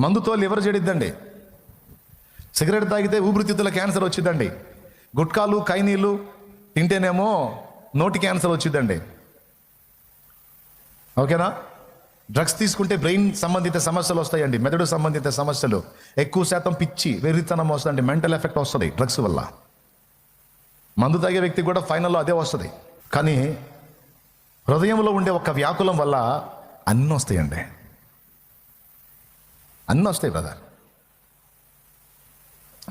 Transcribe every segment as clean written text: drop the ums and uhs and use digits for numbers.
మందుతో liver చెడిద్దండి. Cigarette తాగితే ఊపిరితిత్తుల cancer వచ్చిందండి. గుట్కాలు కైనీళ్ళు తింటేనేమో నోటి క్యాన్సర్ వచ్చిందండి. ఓకేనా? డ్రగ్స్ తీసుకుంటే బ్రెయిన్ సంబంధిత సమస్యలు వస్తాయండి, మెదడు సంబంధిత సమస్యలు. ఎక్కువ శాతం పిచ్చి వెర్రితనం వస్తుందండి, మెంటల్ ఎఫెక్ట్ వస్తుంది డ్రగ్స్ వల్ల. మందు తాగే వ్యక్తికి కూడా ఫైనల్లో అదే వస్తుంది. కానీ హృదయంలో ఉండే ఒక వ్యాకులం వల్ల అన్నీ వస్తాయండి, అన్నీ వస్తాయి బ్రదర్.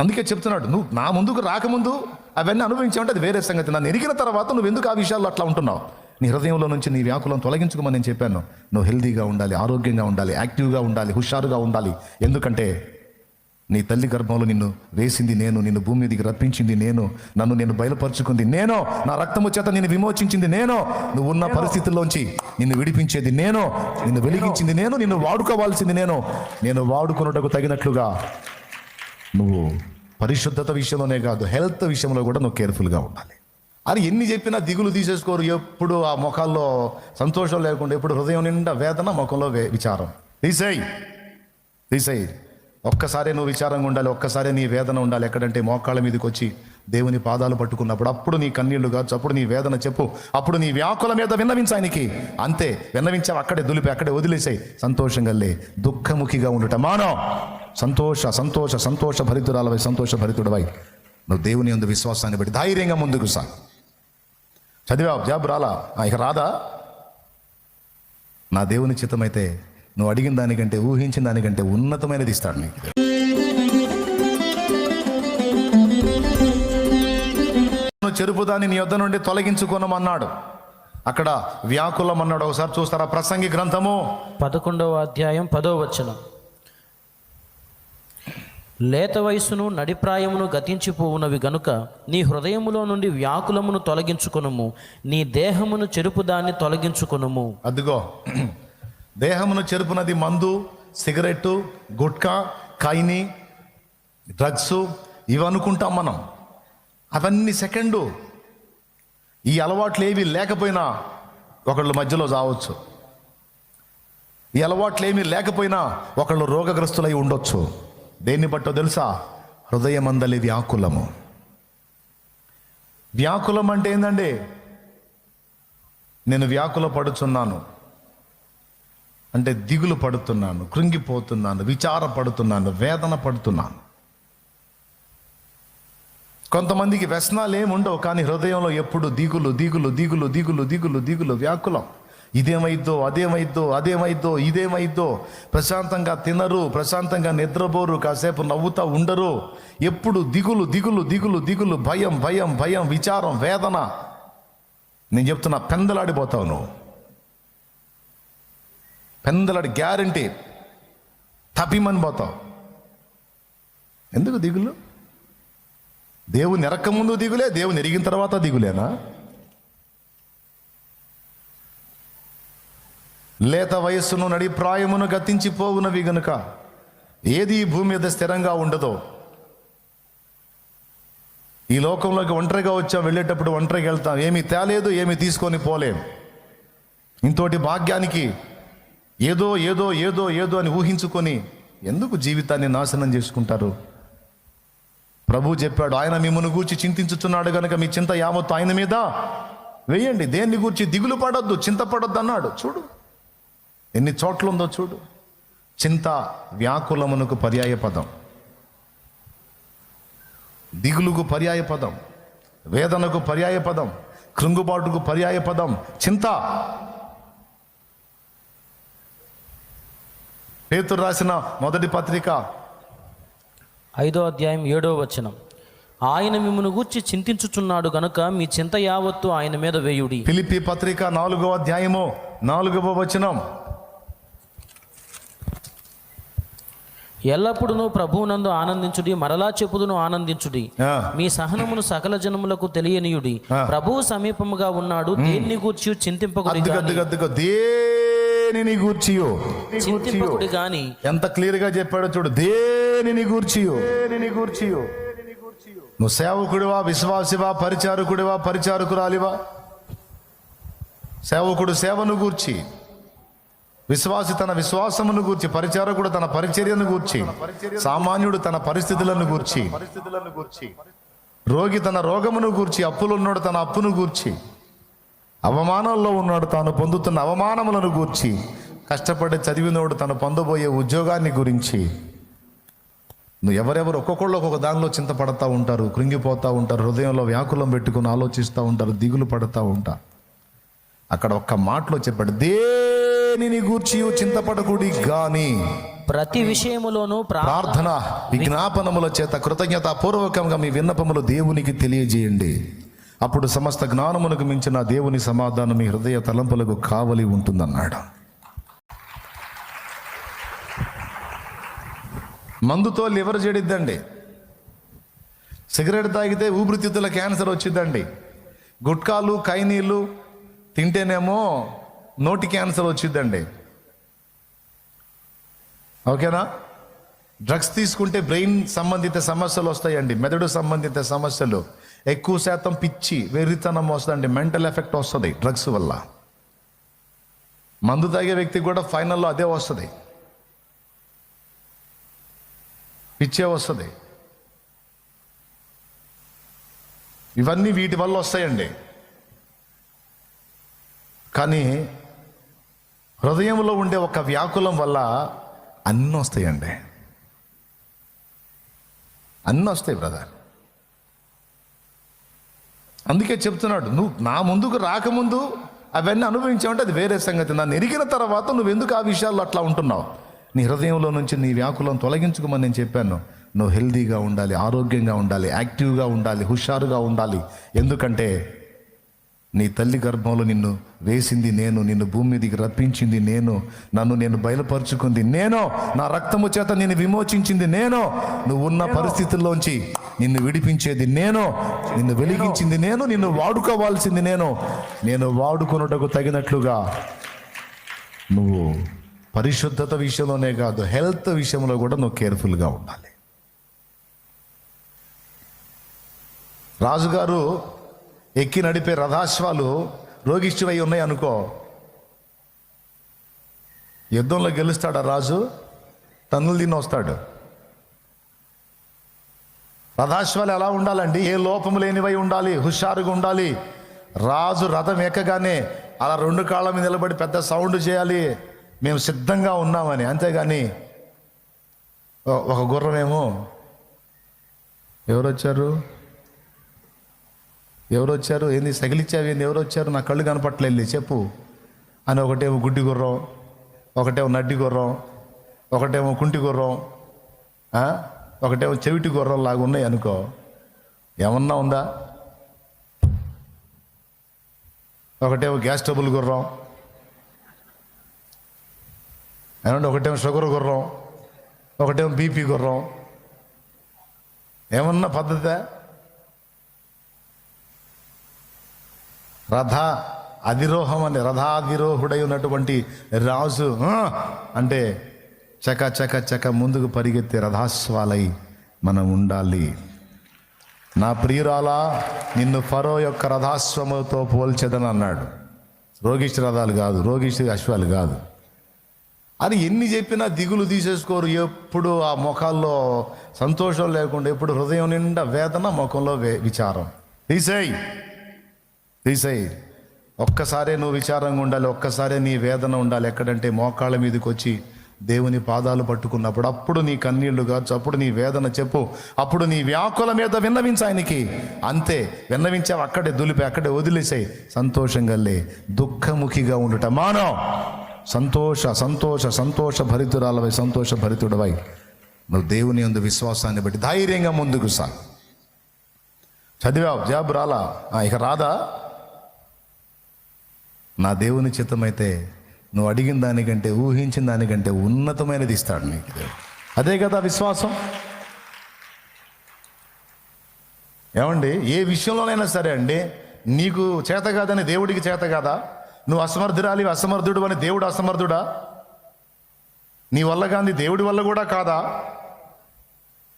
అందుకే చెప్తున్నాడు, నువ్వు నా ముందుకు రాకముందు అవన్నీ అనుభవించావంటే అది వేరే సంగతి. నన్ను ఎరిగిన తర్వాత నువ్వు ఎందుకు ఆ విషయాల్లో అట్లా ఉంటున్నావు? నీ హృదయంలో నుంచి నీ వ్యాకులం తొలగించుకోమని నేను చెప్పాను. నువ్వు హెల్తీగా ఉండాలి, ఆరోగ్యంగా ఉండాలి, యాక్టివ్గా ఉండాలి, హుషారుగా ఉండాలి. ఎందుకంటే నీ తల్లి గర్భంలో నిన్ను వేసింది నేను, నిన్ను భూమి మీదకి రప్పించింది నేను, నన్ను నేను బయలుపరుచుకుంది నేను, నా రక్తము చేత నిన్ను విమోచించింది నేను, నువ్వు ఉన్న పరిస్థితుల్లోంచి నిన్ను విడిపించేది నేను, నిన్ను వెలిగించింది నేను, నిన్ను వాడుకోవాల్సింది నేను. నేను వాడుకున్నటకు తగినట్లుగా నువ్వు పరిశుద్ధత విషయంలోనే కాదు, హెల్త్ విషయంలో కూడా నువ్వు కేర్ఫుల్గా ఉండాలి. అది ఎన్ని చెప్పినా దిగులు తీసేసుకోరు. ఎప్పుడు ఆ ముఖాల్లో సంతోషం లేకుండా, ఎప్పుడు హృదయం నిండా వేదన, ముఖంలో విచారం. తీసేయి. ఒక్కసారి నువ్వు విచారంగా ఉండాలి, ఒక్కసారి నీ వేదన ఉండాలి. ఎక్కడంటే మోకాళ్ళ మీదకి వచ్చి దేవుని పాదాలు పట్టుకున్నప్పుడు, అప్పుడు నీ కన్నీళ్లు కాదు, అప్పుడు నీ వేదన చెప్పు, అప్పుడు నీ వ్యాకుల మీద విన్నవించు ఆయనకి. అంతే, విన్నవించావు అక్కడే దులిపి అక్కడే వదిలేసాయి. సంతోషంగా లే, దుఃఖముఖిగా ఉండుట మానో. సంతోష భరితురాలవై, సంతోష భరితుడవై నువ్వు దేవుని యందు విశ్వాసాన్ని బట్టి ధైర్యంగా ముందుకు సా. చదివావు, జాబ్ రాలా, ఇక రాదా? నా దేవుని చిత్తమైతే నువ్వు అడిగిన దానికంటే, ఊహించిన దానికంటే ఉన్నతమైనది ఇస్తాడు నీకు. చెరుపుదాన్ని నీ యొద్ద నుండి తొలగించుకోనమన్నాడు. అక్కడ వ్యాకులం అన్నాడు. ఒకసారి చూస్తారా? ప్రసంగి గ్రంథము 11వ అధ్యాయం 10వ వచనం. లేత వయసును నడిప్రాయమును గతించిపోవునవి గనుక నీ హృదయములో నుండి వ్యాకులమును తొలగించుకొనుము, నీ దేహమును చెరుపు దాన్ని తొలగించుకొనుము. అదిగో, దేహమును చెరుపునది మందు, సిగరెట్టు, గుట్కా, కైని, డ్రగ్స్, ఇవి అనుకుంటాం మనం. అవన్నీ సెకండు. ఈ అలవాట్లు ఏవి లేకపోయినా ఒకళ్ళు మధ్యలో చావచ్చు. ఈ అలవాట్లు ఏమీ లేకపోయినా ఒకళ్ళు రోగగ్రస్తులై ఉండొచ్చు. దేన్ని బట్టో తెలుసా? హృదయమందలి వ్యాకులము. వ్యాకులం అంటే ఏందండి? నేను వ్యాకుల పడుచున్నాను అంటే దిగులు పడుతున్నాను, కృంగిపోతున్నాను, విచారపడుతున్నాను, వేదన పడుతున్నాను. కొంతమందికి వ్యసనాలు ఏముండవు, కానీ హృదయంలో ఎప్పుడు దిగులు దిగులు దిగులు దిగులు దిగులు దిగులు వ్యాకులం. ఇదేమైద్దో, అదేమైద్దో, ఇదేమైద్దో. ప్రశాంతంగా తినరు, ప్రశాంతంగా నిద్రపోరు, కాసేపు నవ్వుతా ఉండరు. ఎప్పుడు దిగులు దిగులు దిగులు దిగులు, భయం భయం భయం, విచారం, వేదన. నేను చెప్తున్నా, పెందలాడిపోతావు నువ్వు. పెందలాడి గ్యారంటీ తప్పిమని పోతావు. ఎందుకు దిగులు? దేవుని ఎరక్క ముందు దిగులే, దేవుని ఎరిగిన తర్వాత దిగులేనా? లేత వయస్సును నడిప్రాయమును గతించిపోవునవి గనుక ఏది ఈ భూమి మీద స్థిరంగా ఉండదో. ఈ లోకంలోకి ఒంటరిగా వచ్చాం, వెళ్ళేటప్పుడు ఒంటరిగా వెళ్తాం. ఏమీ తేలేదు, ఏమీ తీసుకొని పోలేం. ఇంతోటి భాగ్యానికి ఏదో ఏదో ఏదో ఏదో అని ఊహించుకొని ఎందుకు జీవితాన్ని నాశనం చేసుకుంటారు? ప్రభు చెప్పాడు, ఆయన మిమ్మల్ని గూర్చి చింతించుచున్నాడు కనుక మీ చింత యావత్తు ఆయన మీద వేయండి. దేన్ని గూర్చి దిగులు పడొద్దు, చింతపడొద్దు అన్నాడు. చూడు ఎన్ని చోట్ల ఉందో చూడు. చింత వ్యాకులమునకు పర్యాయ పదం, దిగులుకు పర్యాయ పదం, వేదనకు పర్యాయ పదం, కృంగుబాటుకు పర్యాయ పదం చింత. పేతురు రాసిన మొదటి పత్రిక 5వ అధ్యాయం 7వ వచనం. ఆయన మిమ్మును గూర్చి చింతించుచున్నాడు గనుక మీ చింత యావత్తు ఆయన మీద వేయుడి. ఫిలిప్పీ పత్రిక 4వ అధ్యాయము 4వ వచనం. ఎల్లప్పుడూ ప్రభువునందు ఆనందించుడి, మరలా చెప్పుదును ఆనందించుడి. మీ సహనమును సకల జనములకు తెలియనీయుడి. ప్రభువు సమీపముగా ఉన్నాడు, దేన్ని గూర్చి చింతింపకుడి గాని. ఎంత క్లియర్ గా చెప్పాడో చూడు. దేనిని గూర్చియో. నువ్వు సేవకుడివా, విశ్వాసివా, పరిచారకుడివా, పరిచారకురాలివా? సేవకుడు సేవను గూర్చి, విశ్వాసి తన విశ్వాసమును గూర్చి, పరిచారకుడు తన పరిచర్యను గూర్చి, సామాన్యుడు తన పరిస్థితులను గూర్చి, రోగి తన రోగమును గూర్చి, అప్పులున్నాడు తన అప్పును గూర్చి, అవమానంలో ఉన్నాడు తాను పొందుతున్న అవమానములను గూర్చి, కష్టపడి చదివినోడు తను పొందబోయే ఉద్యోగాన్ని గురించి. నువ్వు ఎవరెవరు ఒక్కొక్కళ్ళు ఒక్కొక్క దానిలో చింతపడతా ఉంటారు, కృంగిపోతూ ఉంటారు, హృదయంలో వ్యాకులం పెట్టుకుని ఆలోచిస్తూ ఉంటారు, దిగులు పడుతూ ఉంటారు. అక్కడ ఒక్క మాటలో చెప్పాడు, దేనిని గూర్చి చింతపడకుడి గాని ప్రతి విషయములోనూ ప్రార్థన విజ్ఞాపనముల చేత కృతజ్ఞతాపూర్వకంగా మీ విన్నపములు దేవునికి తెలియజేయండి. అప్పుడు సమస్త జ్ఞానమునకు మించిన దేవుని సమాధానం మీ హృదయ తలంపులకు కావలి ఉంటుందన్నాడు. మందుతో లివర్ చెడిద్దండి, సిగరెట్ తాగితే ఊపిరితిత్తుల క్యాన్సర్ వచ్చిందండి, గుట్కాలు కైనీళ్ళు తింటేనేమో నోటి క్యాన్సర్ వచ్చిందండి. ఓకేనా? డ్రగ్స్ తీసుకుంటే బ్రెయిన్ సంబంధిత సమస్యలు వస్తాయండి, మెదడు సంబంధిత సమస్యలు, ఎక్కువ శాతం పిచ్చి వెర్రితనం వస్తుందండి, మెంటల్ ఎఫెక్ట్ వస్తుంది డ్రగ్స్ వల్ల. మందు తాగే వ్యక్తికి కూడా ఫైనల్లో అదే వస్తుంది, పిచ్చే వస్తుంది. ఇవన్నీ వీటి వల్ల వస్తాయండి. కానీ హృదయంలో ఉండే ఒక వ్యాకులం వల్ల అన్నీ వస్తాయండి, అన్నీ వస్తాయి బ్రదర్. అందుకే చెప్తున్నాడు, నువ్వు నా ముందుకు రాకముందు అవన్నీ అనుభవించావంటే అది వేరే సంగతి. నన్ను ఎరిగిన తర్వాత నువ్వు ఎందుకు ఆ విషయాల్లో అట్లా ఉంటున్నావు? నీ హృదయంలో నుంచి నీ వ్యాకులం తొలగించుకోమని నేను చెప్పాను. నువ్వు హెల్దీగా ఉండాలి, ఆరోగ్యంగా ఉండాలి, యాక్టివ్గా ఉండాలి, హుషారుగా ఉండాలి. ఎందుకంటే నీ తల్లి గర్భంలో నిన్ను వేసింది నేను, నిన్ను భూమి మీదకి రప్పించింది నేను, నన్ను నేను బయలుపరుచుకుంది నేను, నా రక్తము చేత నిన్ను విమోచించింది నేను, నువ్వు ఉన్న పరిస్థితుల్లోంచి నిన్ను విడిపించేది నేను, నిన్ను వెలిగించింది నేను, నిన్ను వాడుకోవాల్సింది నేను వాడుకొనుటకు తగినట్లుగా నువ్వు పరిశుద్ధత విషయంలోనే కాదు, హెల్త్ విషయంలో కూడా నువ్వు కేర్ఫుల్గా ఉండాలి. రాజుగారు ఎక్కి నడిపే రథాశ్వాలు రోగిష్టివై ఉన్నాయి అనుకో, యుద్ధంలో గెలుస్తాడు ఆ రాజు, తన్నులు తిని వస్తాడు. రథాశ్వాలు ఎలా ఉండాలండి? ఏ లోపము లేనివై ఉండాలి, హుషారుగా ఉండాలి. రాజు రథం ఎక్కగానే అలా 2 కాళ్ళ మీద నిలబడి పెద్ద సౌండ్ చేయాలి, మేము సిద్ధంగా ఉన్నామని. అంతేగాని ఒక గుర్రమేమో ఎవరు వచ్చారు ఏంది సగిలిచ్చావు, ఏంది ఎవరు వచ్చారు, నా కళ్ళు కనపట్లేదు చెప్పు అని, ఒకటేమో గుడ్డి గుర్రం, ఒకటేమో నడ్డి గుర్రం, ఒకటేమో కుంటి గుర్రం, ఒకటేమో చెవిటి గుర్రం లాగా ఉన్నాయి అనుకో, ఏమన్నా ఉందా? ఒకటేమో గ్యాస్ ట్రబుల్ గుర్రం, ఏమంటే ఒకటేమో షుగర్ గుర్రం, ఒకటేమో బీపీ గుర్రం, ఏమన్నా పద్ధతే? అధిరోహం అని రథాధిరోహుడై ఉన్నటువంటి రాజు అంటే చక చక చక ముందుకు పరిగెత్తే రథాశ్వాలై మనం ఉండాలి. నా ప్రియురాలా, నిన్ను ఫరో యొక్క రథాశ్వముతో పోల్చెదను అన్నాడు. రోగిష్టి రథాలు కాదు, రోగిష్టి అశ్వాలు కాదు అని ఎన్ని చెప్పినా దిగులు తీసేసుకోరు. ఎప్పుడు ఆ ముఖాల్లో సంతోషం లేకుండా, ఎప్పుడు హృదయం నిండా వేదన, ముఖంలో విచారం. తీసేయి. ఒక్కసారే నువ్వు విచారంగా ఉండాలి, ఒక్కసారే నీ వేదన ఉండాలి. ఎక్కడంటే మోకాళ్ళ మీదకి వచ్చి దేవుని పాదాలు పట్టుకున్నప్పుడు, అప్పుడు నీ కన్నీళ్లు కాచు, అప్పుడు నీ వేదన చెప్పు, అప్పుడు నీ వ్యాకుల మీద విన్నవించు ఆయనకి. అంతే, విన్నవించావు అక్కడే దులిపి అక్కడే వదిలేసాయి. సంతోషంగా లే, దుఃఖముఖిగా ఉండుట మానో. సంతోష భరితురాలవై, సంతోష భరితుడవై నువ్వు దేవుని యందు విశ్వాసాన్ని బట్టి ధైర్యంగా ముందుకు సాగు. చదివావు, జాబ్ రాలా, ఇక రాదా? నా దేవుని చిత్తమైతే నువ్వు అడిగిన దానికంటే, ఊహించిన దానికంటే ఉన్నతమైనది ఇస్తాడు నీకు. అదే కదా విశ్వాసం. ఏమండి, ఏ విషయంలోనైనా సరే అండి, నీకు చేత కాదని దేవుడికి చేత కాదా? నువ్వు అసమర్థురాలి, అసమర్థుడు అని దేవుడు అసమర్థుడా? నీ వల్ల కాని దేవుడి వల్ల కూడా కాదా?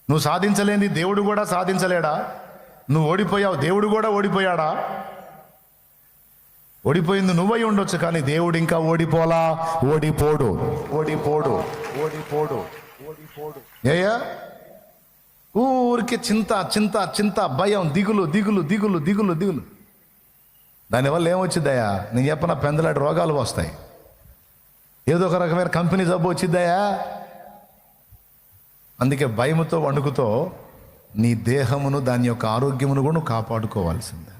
నువ్వు సాధించలేని దేవుడు కూడా సాధించలేడా? నువ్వు ఓడిపోయావు, దేవుడు కూడా ఓడిపోయాడా? ఓడిపోయింది నువ్వై ఉండొచ్చు, కానీ దేవుడు ఇంకా ఓడిపోలా. ఓడిపోడు, ఓడిపోడు, ఓడిపోడు, ఓడిపోడు. ఏయ్యా, ఊరికి చింత చింత చింత, భయం, దిగులు దిగులు దిగులు దిగులు దిగులు. దానివల్ల ఏమొచ్చిద్దయ్యా? నేను చెప్పిన పెందలాంటి రోగాలు వస్తాయి. ఏదో ఒక రకమైన కంపెనీ జబ్బు వచ్చిద్దయ్యా. అందుకే భయముతో వణుకుతో నీ దేహమును, దాని యొక్క ఆరోగ్యమును కూడా నువ్వు కాపాడుకోవాల్సిందే.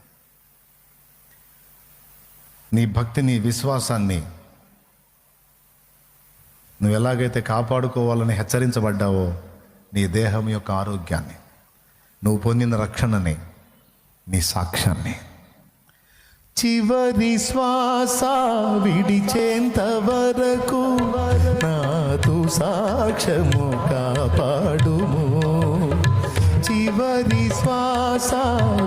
నీ భక్తిని, విశ్వాసాన్ని నువ్వు ఎలాగైతే కాపాడుకోవాలని హెచ్చరించబడ్డావో, నీ దేహం యొక్క ఆరోగ్యాన్ని, నువ్వు పొందిన రక్షణని, నీ సాక్ష్యాన్ని, చివరి శ్వాస విడిచేంత వరకు నాతో సాక్ష్యము కాపాడుము. చివరి శ్వాస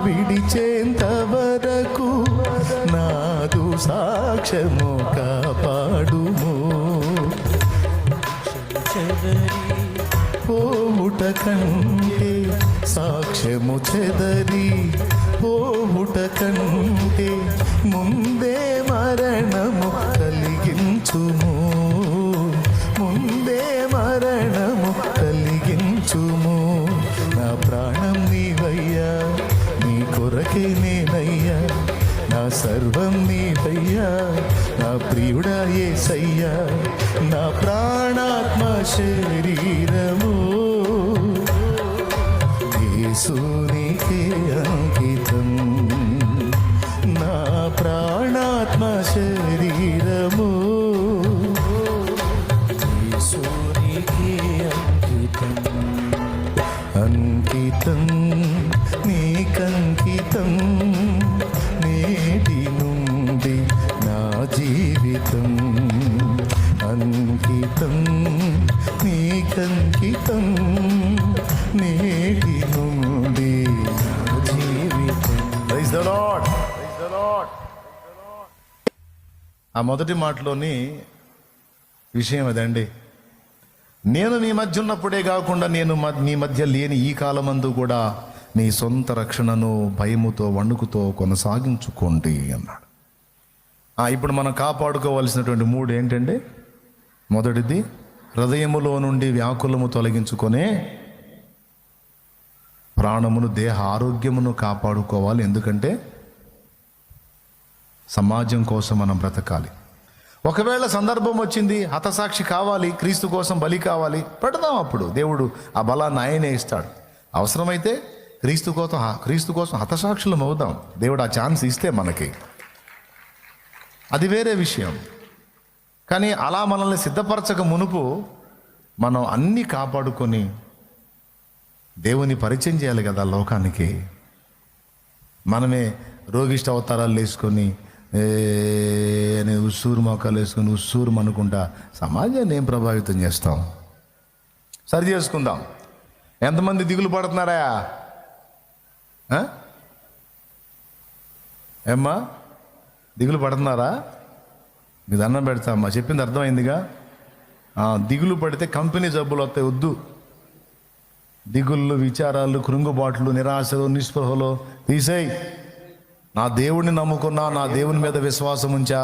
విడిచేంత వరకు నాతో సాక్ష్యము కాపాడుము. పోవుట కంటే సాక్ష్యము చెదరి పోవుట కంటే ముందే మరణము కలిగించుము. ముందే మరణము కలిగించుము. నా ప్రాణం నీవయ్యా, నీ కొరకే నేనయ్యా, నా సర్వం నీవయ్యా, నా ప్రియుడా యేసయ్యా, నా ప్రాణాత్మ శరీరము యేసునికే అంకితం. నా ప్రాణాత్మ శరీరము యేసునికే అంకితం. అంకితం, నీకంకితం, నేటి నుండి నా జీవితం. అంకితం, నీకంకితం, నేటి నుండి నా జీవితం. Praise the lord. ఆ మొదటి మాటలోని విషయం అదండి. నేను మీ మధ్య ఉన్నప్పుడే కాకుండా నేను మీ మధ్య లేని ఈ కాలమందు కూడా మీ సొంత రక్షణను భయముతో, వణుకుతో కొనసాగించుకోండి అన్నాడు. ఇప్పుడు మనం కాపాడుకోవాల్సినటువంటి 3 ఏంటంటే, మొదటిది హృదయములో నుండి వ్యాకులము తొలగించుకొనే ప్రాణమును, దేహ ఆరోగ్యమును కాపాడుకోవాలి. ఎందుకంటే సమాజం కోసం మనం బ్రతకాలి. ఒకవేళ సందర్భం వచ్చింది, హతసాక్షి కావాలి, క్రీస్తు కోసం బలి కావాలి, పెడదాం. అప్పుడు దేవుడు ఆ బలాన్ని ఆయనే ఇస్తాడు. అవసరమైతే క్రీస్తు కోసం హతసాక్షులం అవుదాం. దేవుడు ఆ ఛాన్స్ ఇస్తే మనకి, అది వేరే విషయం. కానీ అలా మనల్ని సిద్ధపరచక మునుపు మనం అన్నీ కాపాడుకొని దేవుని పరిచయం చేయాలి కదా లోకానికి. మనమే రోగిష్ట అవతారాలు వేసుకొని, ఉస్సూరు మోకాలు వేసుకొని ఉస్సూరు అనుకుంటా సమాజాన్ని ఏం ప్రభావితం చేస్తాం? సరి చేసుకుందాం. ఎంతమంది దిగులు పడుతున్నారా? ఏమ్మా, దిగులు పడుతున్నారా? మీ దండం పెడతామ్మా, చెప్పింది అర్థమైందిగా. దిగులు పడితే కంపెనీ జబ్బులు వస్తాయి. వద్దు. దిగుళ్ళు, విచారాలు, కృంగుబాట్లు, నిరాశలు, నిస్పృహలు తీసేయి. నా దేవుడిని నమ్ముకున్నా, నా దేవుని మీద విశ్వాసం ఉంచా,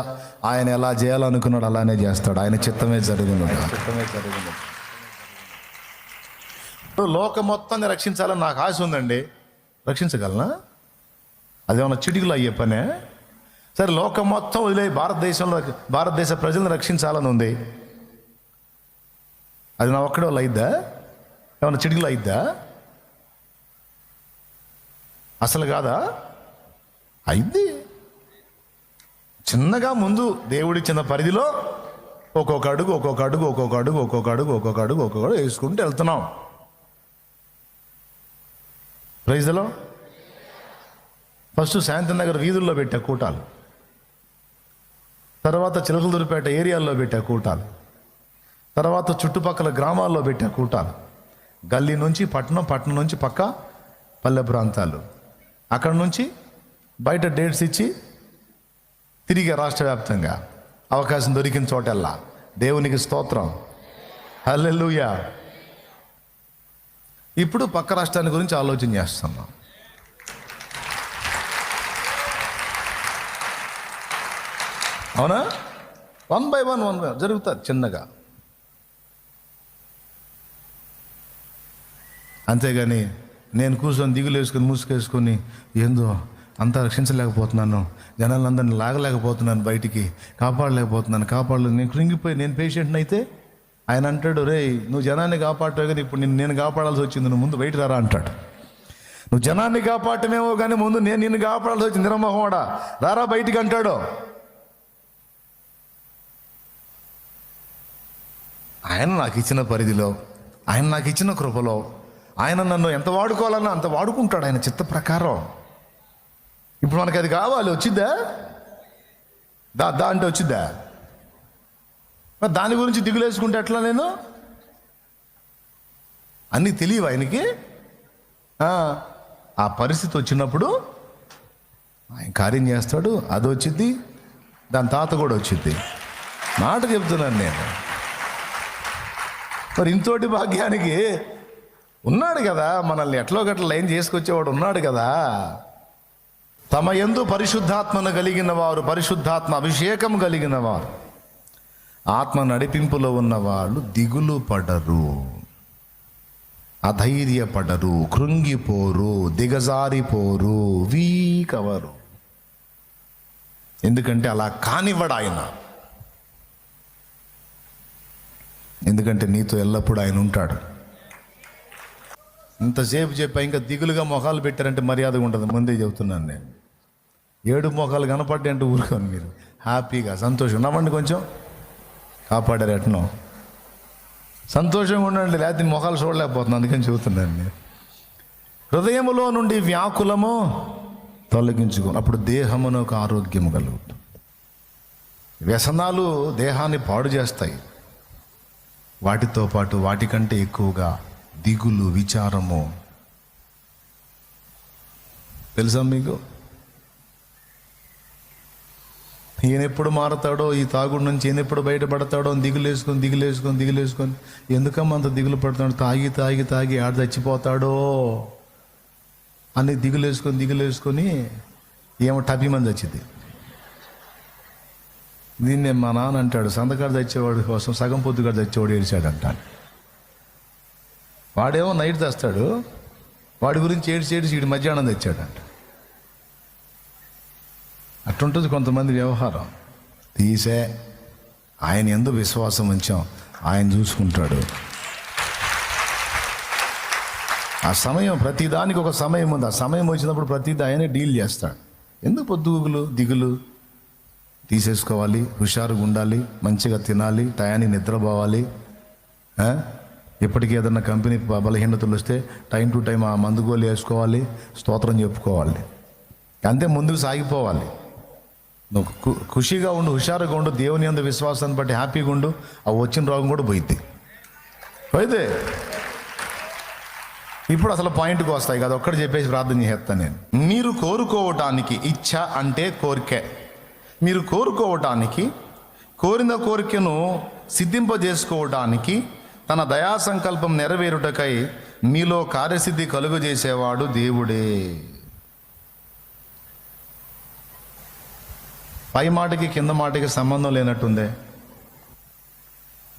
ఆయన ఎలా చేయాలనుకున్నాడు అలానే చేస్తాడు. ఆయన చిత్తమే జరిగినది. లోకం మొత్తాన్ని రక్షించాలని నాకు ఆశ ఉందండి. రక్షించగలనా? అదేమన్నా చిటికలు అయ్యే పనే? సరే, లోకం మొత్తం వదిలే భారతదేశ ప్రజలను రక్షించాలని ఉంది. అది నా ఒక్కడే వాళ్ళు అయిద్దా? ఏమన్నా చిటికలు అయిద్దా? అసలు కాదా? అయింది. చిన్నగా ముందు దేవుడిచ్చిన పరిధిలో ఒక్కొక్క అడుగు వేసుకుంటూ వెళ్తున్నాం. Praise the lord. First Shantinagar వీధుల్లో పెట్టే కూటాలు, తర్వాత చిలకలూరిపేట ఏరియాల్లో పెట్టే కూటాలు, తర్వాత చుట్టుపక్కల గ్రామాల్లో పెట్టే కూటాలు, గల్లీ నుంచి పట్టణం నుంచి పక్క పల్లె ప్రాంతాలు, అక్కడ నుంచి బయట డేట్స్ ఇచ్చి తిరిగి రాష్ట్ర వ్యాప్తంగా అవకాశం దొరికిన చోటల్లా దేవునికి స్తోత్రం, హల్లెలూయా. ఇప్పుడు పక్క రాష్ట్రాన్ని గురించి ఆలోచన చేస్తున్నాం. అవునా? 1 by 1 జరుగుతుంది చిన్నగా. అంతేగాని నేను కూర్చొని దిగులు వేసుకొని మూసుకేసుకొని ఏందో అంతా రక్షించలేకపోతున్నాను, జనాలందరినీ లాగలేకపోతున్నాను, బయటికి కాపాడలేకపోతున్నాను, నేను కృంగిపోయి నేను పేషెంట్ని అయితే ఆయన అంటాడు, రే నువ్వు జనాన్ని కాపాడతావు కానీ ఇప్పుడు నేను కాపాడాల్సి వచ్చింది, నువ్వు ముందు బయట రారా అంటాడు. నువ్వు జనాన్ని కాపాడటమేమో కానీ ముందు నేను నిన్ను కాపాడాల్సి వచ్చింది, నిరమోహోడా రారా బయటికి అంటాడు. ఆయన నాకు ఇచ్చిన పరిధిలో, ఆయన నాకు ఇచ్చిన కృపలో ఆయన నన్ను ఎంత వాడుకోవాలన్నా అంత వాడుకుంటాడు ఆయన చిత్త ప్రకారం. ఇప్పుడు మనకి అది కావాలి, వచ్చిద్దా? దా అంటే వచ్చిద్దా? మరి దాని గురించి దిగులేసుకుంటే ఎట్లా? నేను అన్నీ తెలియవు ఆయనకి. ఆ పరిస్థితి వచ్చినప్పుడు ఆయన కార్యం చేస్తాడు. అది వచ్చిద్ది, దాని తాత కూడా వచ్చిద్ది. మాట చెప్తున్నాను నేను. మరి ఇంతోటి భాగ్యానికి ఉన్నాడు కదా, మనల్ని ఎట్లో గట్ల లైన్ చేసుకొచ్చేవాడు ఉన్నాడు కదా. తమ యందు పరిశుద్ధాత్మను కలిగిన వారు, పరిశుద్ధాత్మ అభిషేకం కలిగిన వారు, ఆత్మ నడిపింపులో ఉన్నవాళ్ళు దిగులు పడరు, అధైర్యపడరు, కృంగిపోరు, దిగజారిపోరు, వీక్ అవరు. ఎందుకంటే అలా కానివ్వడు ఆయన. ఎందుకంటే నీతో ఎల్లప్పుడూ ఆయన ఉంటాడు. ఇంతసేపు చెప్పా ఇంకా దిగులుగా మొఖాలు పెట్టారంటే మర్యాదగా ఉంటుంది. ముందే చెబుతున్నాను నేను. 7 మొఖాలు కనపడ్డాయి అంటే ఊరుకోను. మీరు హ్యాపీగా సంతోషం నవ్వండి, కొంచెం కాపాడారు ఎట్నో సంతోషంగా ఉండండి, లేకపోతే మొఖాలు చూడలేకపోతున్నాను. అందుకని చెబుతున్నాను నేను. హృదయములో నుండి వ్యాకులము తొలగించుకో, అప్పుడు దేహమునకు ఆరోగ్యము కలుగుతుంది. వ్యసనాలు దేహాన్ని పాడు చేస్తాయి. వాటితో పాటు వాటికంటే ఎక్కువగా దిగులు, విచారము. తెలుసా మీకు? ఈయన ఎప్పుడు మారతాడో, ఈ తాగుడు నుంచి ఈయన ఎప్పుడు బయటపడతాడో దిగులేసుకొని ఎందుకమ్మా అంత దిగులు పడతాడు, తాగి ఆడ చచ్చిపోతాడో అని దిగులేసుకొని ఏమో టపిమని చచ్చింది. దీన్నే మా నాన్న అంటాడు, సంతకాడు తెచ్చేవాడి కోసం సగం పొద్దుగాడు తెచ్చేవాడు ఏడ్చాడంట. వాడేమో నైట్ తెస్తాడు, వాడి గురించి ఏడ్చి వీడి మధ్యాహ్నం తెచ్చాడంట. అట్లుంటుంది కొంతమంది వ్యవహారం. తీసే ఆయన యందు విశ్వాసం ఉంచాం, ఆయన చూసుకుంటాడు. ఆ సమయం, ప్రతిదానికి ఒక సమయం ఉంది. ఆ సమయం వచ్చినప్పుడు ప్రతిదీ ఆయనే డీల్ చేస్తాడు. ఎందుకు పొద్దుగులు దిగులు? తీసేసుకోవాలి, హుషారుగా ఉండాలి, మంచిగా తినాలి, టయానికి నిద్రపోవాలి. ఇప్పటికీ ఏదన్నా కంపెనీ బలహీనతలు వస్తే టైం టు టైం ఆ మందు గోలు వేసుకోవాలి, స్తోత్రం చెప్పుకోవాలి, అంతే ముందుకు సాగిపోవాలి. నువ్వు ఖుషిగా ఉండు, హుషారుగా ఉండు, దేవుని యందు విశ్వాసాన్ని బట్టి హ్యాపీగా ఉండు. ఆ వచ్చిన రోగం కూడా పోయిద్ది. ఇప్పుడు అసలు పాయింట్కి వస్తాయి కదా, ఒక్కటి చెప్పేసి ప్రార్థన చేస్తాను నేను. మీరు కోరుకోవటానికి, ఇచ్ఛ అంటే కోరికే, మీరు కోరుకోవటానికి, కోరిన కోరికను సిద్ధింపజేసుకోవటానికి, తన దయా సంకల్పం నెరవేరుటకై మీలో కార్యసిద్ధి కలుగజేసేవాడు దేవుడే. పై మాటకి కింద మాటకి సంబంధం లేనట్టుందే.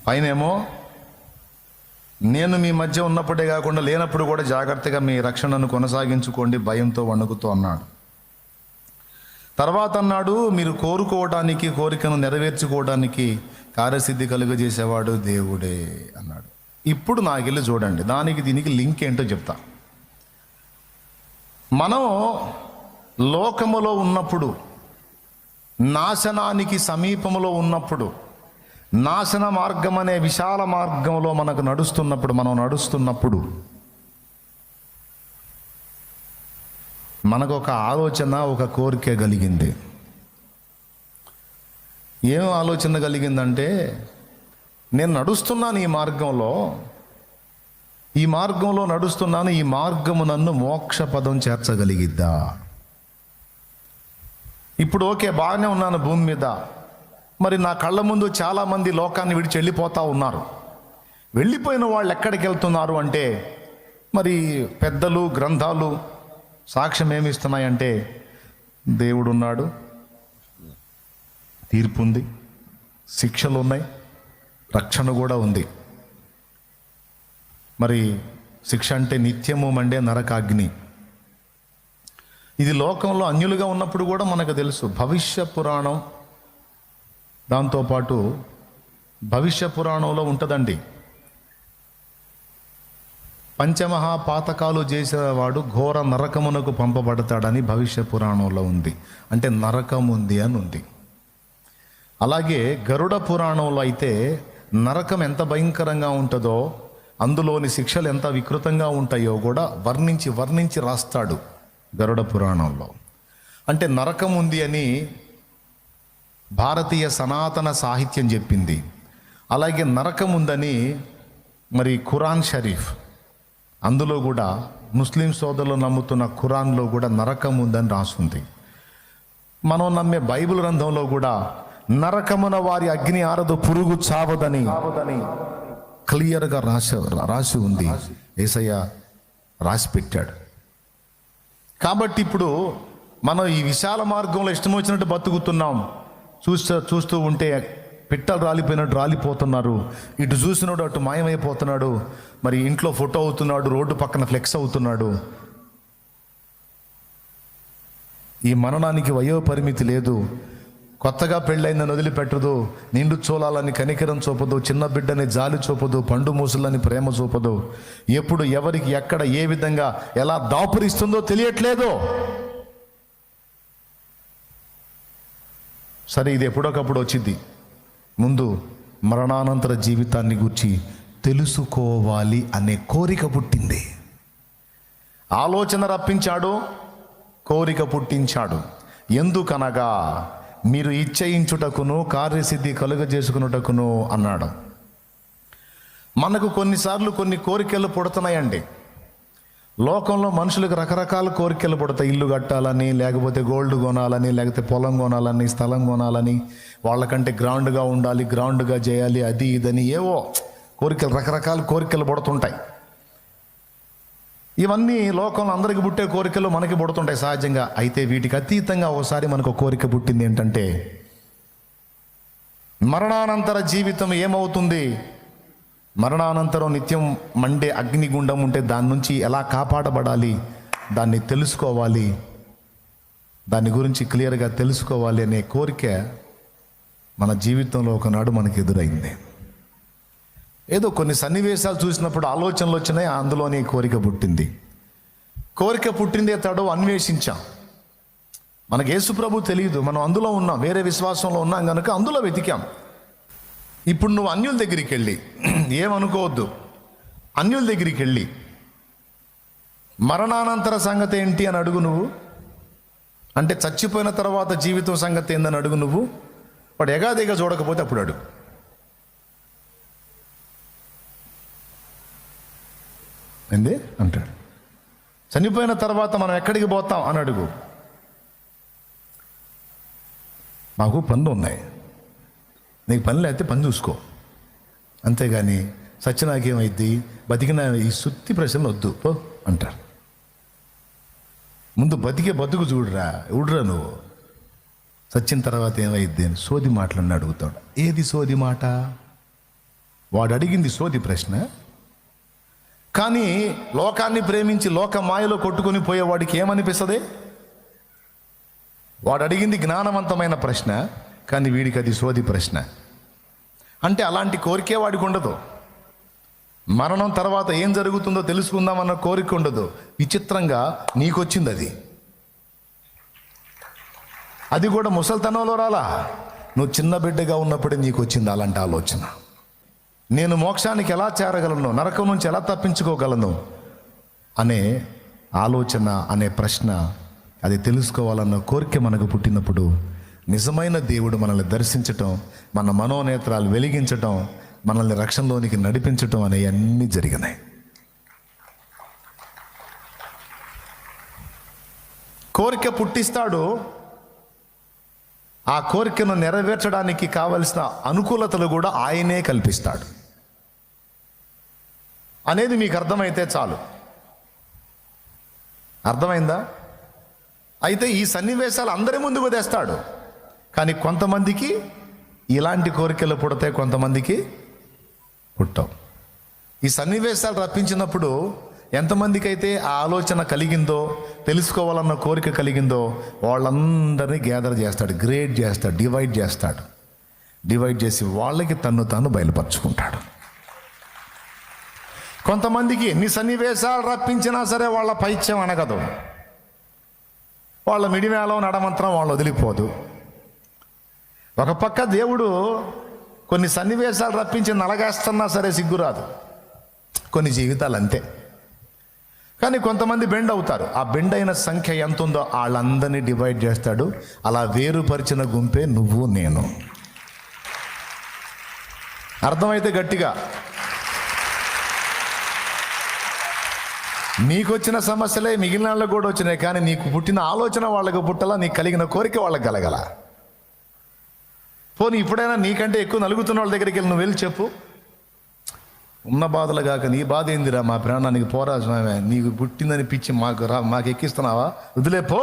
పైనేమో నేను మీ మధ్య ఉన్నప్పుడే కాకుండా లేనప్పుడు కూడా జాగ్రత్తగా మీ రక్షణను కొనసాగించుకోండి భయంతో వణుకుతూ అన్నాడు. తర్వాత అన్నాడు, మీరు కోరుకోవడానికి, కోరికను నెరవేర్చుకోవడానికి కార్యసిద్ధి కలుగజేసేవాడు దేవుడే అన్నాడు. ఇప్పుడు నాకెళ్ళి చూడండి, దానికి దీనికి లింక్ ఏంటో చెప్తా. మనం లోకములో ఉన్నప్పుడు, నాశనానికి సమీపంలో ఉన్నప్పుడు, నాశన మార్గం అనే విశాల మార్గంలో మనం నడుస్తున్నప్పుడు మనకు ఒక ఆలోచన, ఒక కోరిక కలిగింది. ఏం ఆలోచన కలిగిందంటే, నేను నడుస్తున్నాను ఈ మార్గంలో నడుస్తున్నాను, ఈ మార్గము నన్ను మోక్ష పదం చేర్చగలిగిద్దా? ఇప్పుడు ఓకే, బాగానే ఉన్నాను భూమి మీద, మరి నా కళ్ళ ముందు చాలామంది లోకాన్ని విడిచి వెళ్ళిపోతూ ఉన్నారు. వెళ్ళిపోయిన వాళ్ళు ఎక్కడికి వెళ్తున్నారు అంటే, మరి పెద్దలు, గ్రంథాలు సాక్ష్యం ఏమి ఇస్తున్నాయంటే, దేవుడు ఉన్నాడు, తీర్పు ఉంది, శిక్షలు ఉన్నాయి, రక్షణ కూడా ఉంది. మరి శిక్ష అంటే నిత్యము మండే నరకాగ్ని. ఇది లోకంలో అన్యులుగా ఉన్నప్పుడు కూడా మనకు తెలుసు. భవిష్య పురాణం, దాంతోపాటు భవిష్య పురాణంలో ఉంటుందండి, పంచమహాపాతకాలు చేసేవాడు ఘోర నరకమునకు పంపబడతాడని భవిష్య పురాణంలో ఉంది. అంటే నరకం ఉంది అని ఉంది. అలాగే గరుడ పురాణంలో అయితే నరకం ఎంత భయంకరంగా ఉంటుందో, అందులోని శిక్షలు ఎంత వికృతంగా ఉంటాయో కూడా వర్ణించి రాస్తాడు గరుడ పురాణంలో. అంటే నరకం ఉంది అని భారతీయ సనాతన సాహిత్యం చెప్పింది. అలాగే నరకం ఉందని మరి ఖురాన్ షరీఫ్, అందులో కూడా ముస్లిం సోదరులు నమ్ముతున్న ఖురాన్లో కూడా నరకం ఉందని రాస్తుంది. మనం నమ్మే బైబిల్ గ్రంథంలో కూడా నరకమున వారి అగ్ని ఆరదు, పురుగు చావదని క్లియర్గా రాసి ఉంది. యేసయ్య రాసి పెట్టాడు. కాబట్టి ఇప్పుడు మనం ఈ విశాల మార్గంలో ఇష్టం వచ్చినట్టు బతుకుతున్నాం. చూస్తూ ఉంటే పిట్టలు రాలిపోయినట్టు రాలిపోతున్నారు. ఇటు చూసినాడు అటు మాయమైపోతున్నాడు. మరి ఇంట్లో ఫోటో అవుతున్నాడు, రోడ్డు పక్కన ఫ్లెక్స్ అవుతున్నాడు. ఈ మరణానికి వయో పరిమితి లేదు. కొత్తగా పెళ్ళైందని వదిలిపెట్టదు, నిండు చూలాలని కనికరం చూపదు, చిన్న బిడ్డని జాలి చూపదు, పండు మూసులని ప్రేమ చూపదు. ఎప్పుడు ఎవరికి ఎక్కడ ఏ విధంగా ఎలా దాపురిస్తుందో తెలియట్లేదు. సరే, ఇది ఎప్పుడొకప్పుడు వచ్చింది. ముందు మరణానంతర జీవితాన్ని గురించి తెలుసుకోవాలి అనే కోరిక పుట్టింది. ఆలోచన రప్పించాడు, కోరిక పుట్టించాడు. ఎందుకనగా మీరు ఇచ్చయించుటకును కార్యసిద్ధి కలుగజేసుకున్నటకును అన్నాడు. మనకు కొన్నిసార్లు కొన్ని కోరికలు పుడుతున్నాయండి. లోకంలో మనుషులకు రకరకాల కోరికలు పుడతాయి. ఇల్లు కట్టాలని, లేకపోతే గోల్డ్ కొనాలని, లేకపోతే పొలం కొనాలని, స్థలం కొనాలని, వాళ్ళకంటే గ్రౌండ్గా ఉండాలి, గ్రౌండ్గా చేయాలి, అది ఇదని ఏవో కోరికలు, రకరకాల కోరికలు పుడుతుంటాయి. ఇవన్నీ లోకంలో అందరికి పుట్టే కోరికలు మనకి పుడుతుంటాయి సహజంగా. అయితే వీటికి అతీతంగా ఒకసారి మనకు కోరిక పుట్టింది. ఏంటంటే మరణానంతర జీవితం ఏమవుతుంది, మరణానంతరం నిత్యం మండే అగ్నిగుండం ఉంటే దాని నుంచి ఎలా కాపాడబడాలి, దాన్ని తెలుసుకోవాలి, దాని గురించి క్లియర్గా తెలుసుకోవాలి అనే కోరిక మన జీవితంలో ఒకనాడు మనకు ఎదురైంది. ఏదో కొన్ని సన్నివేశాలు చూసినప్పుడు ఆలోచనలు వచ్చినాయి, అందులోనే కోరిక పుట్టింది. కోరిక పుట్టిందే తడో అన్వేషించాం. మనకు యేసు ప్రభు తెలియదు, మనం అందులో ఉన్నాం, వేరే విశ్వాసంలో ఉన్నాం కనుక అందులో వెతికాం. ఇప్పుడు నువ్వు అన్యుల దగ్గరికి వెళ్ళి, ఏమనుకోవద్దు, అన్యుల దగ్గరికి వెళ్ళి మరణానంతర సంగతి ఏంటి అని అడుగు నువ్వు. అంటే చచ్చిపోయిన తర్వాత జీవితం సంగతి ఏందని అడుగు నువ్వు. వాడు ఎగాదిగా చూడకపోతే అప్పుడు అడుగు. ఏంది అంటాడు. చనిపోయిన తర్వాత మనం ఎక్కడికి పోతాం అని అడుగు. మాకు పనులు ఉన్నాయి, నీకు పనులు అయితే పని చూసుకో, అంతేగాని సచ్చినాకేమైద్ది, బతికిన ఈ సుత్తి ప్రశ్నలు వద్దు పో అంటారు. ముందు బతికే బతుకు చూడరా, ఎవడురా నువ్వు, సచ్చిన తర్వాత ఏమైద్ది అని సోది మాటలన్నీ అడుగుతాడు. ఏది సోది మాట? వాడు అడిగింది సోది ప్రశ్న. కానీ లోకాన్ని ప్రేమించి లోక మాయలో కొట్టుకొని పోయేవాడికి ఏమనిపిస్తుంది? వాడు అడిగింది జ్ఞానవంతమైన ప్రశ్న, కానీ వీడికి అది సోది ప్రశ్న. అంటే అలాంటి కోరికే వాడికి ఉండదు. మరణం తర్వాత ఏం జరుగుతుందో తెలుసుకుందామన్న కోరిక ఉండదు. విచిత్రంగా నీకొచ్చింది అది. అది కూడా ముసలితనంలో రాలా, నువ్వు చిన్న బిడ్డగా ఉన్నప్పుడే నీకు వచ్చింది అలాంటి ఆలోచన. నేను మోక్షానికి ఎలా చేరగలను, నరకం నుంచి ఎలా తప్పించుకోగలను అనే ఆలోచన, అనే ప్రశ్న, అది తెలుసుకోవాలన్న కోరిక మనకు పుట్టినప్పుడు నిజమైన దేవుడు మనల్ని దర్శించటం, మన మనోనేత్రాలు వెలిగించటం, మనల్ని రక్షణలోనికి నడిపించటం అనేవన్నీ జరిగినాయి. కోరిక పుట్టిస్తాడు, ఆ కోరికను నెరవేర్చడానికి కావలసిన అనుకూలతలు కూడా ఆయనే కల్పిస్తాడు అనేది మీకు అర్థమైతే చాలు. అర్థమైందా? అయితే ఈ సన్నివేశాలు అందరి ముందుకు తెస్తాడు. కానీ కొంతమందికి ఇలాంటి కోరికలు పుడతాయి, కొంతమందికి పుట్టవు. ఈ సన్నివేశాలు రప్పించినప్పుడు ఎంతమందికి అయితే ఆ ఆలోచన కలిగిందో, తెలుసుకోవాలన్న కోరిక కలిగిందో వాళ్ళందరినీ గ్యాదర్ చేస్తాడు, గ్రేడ్ చేస్తాడు, డివైడ్ చేసి వాళ్ళకి తన్ను తాను బయలుపరుచుకుంటాడు. కొంతమందికి ఎన్ని సన్నివేశాలు రప్పించినా సరే వాళ్ళ పైత్యం అనగదు, వాళ్ళ మిడిమేళం నడమంత్రం వాళ్ళు వదిలిపోదు. ఒక పక్క దేవుడు కొన్ని సన్నివేశాలు రప్పించి నలగేస్తున్నా సరే సిగ్గురాదు, కొన్ని జీవితాలు అంతే. కానీ కొంతమంది బెండ్ అవుతారు, ఆ బెండ్ అయిన సంఖ్య ఎంత ఉందో వాళ్ళందరినీ డివైడ్ చేస్తాడు. అలా వేరుపరిచిన గుంపే నువ్వు నేను. అర్థమైతే గట్టిగా. నీకు వచ్చిన సమస్యలే మిగిలిన వాళ్ళకు కూడా వచ్చినాయి, కానీ నీకు పుట్టిన ఆలోచన వాళ్ళకు పుట్టలా, నీకు కలిగిన కోరిక వాళ్ళకి కలగల. పోనీ ఇప్పుడైనా నీకంటే ఎక్కువ నలుగుతున్న వాళ్ళ దగ్గరికి వెళ్ళి నువ్వు వెళ్ళి చెప్పు, ఉన్న బాధలు కాక నీ బాధ ఏందిరా, మా ప్రాణానికి పోరా స్వామి, నీకు పుట్టిందని పిచ్చి మాకు ఎక్కిస్తున్నావా, వదిలే పో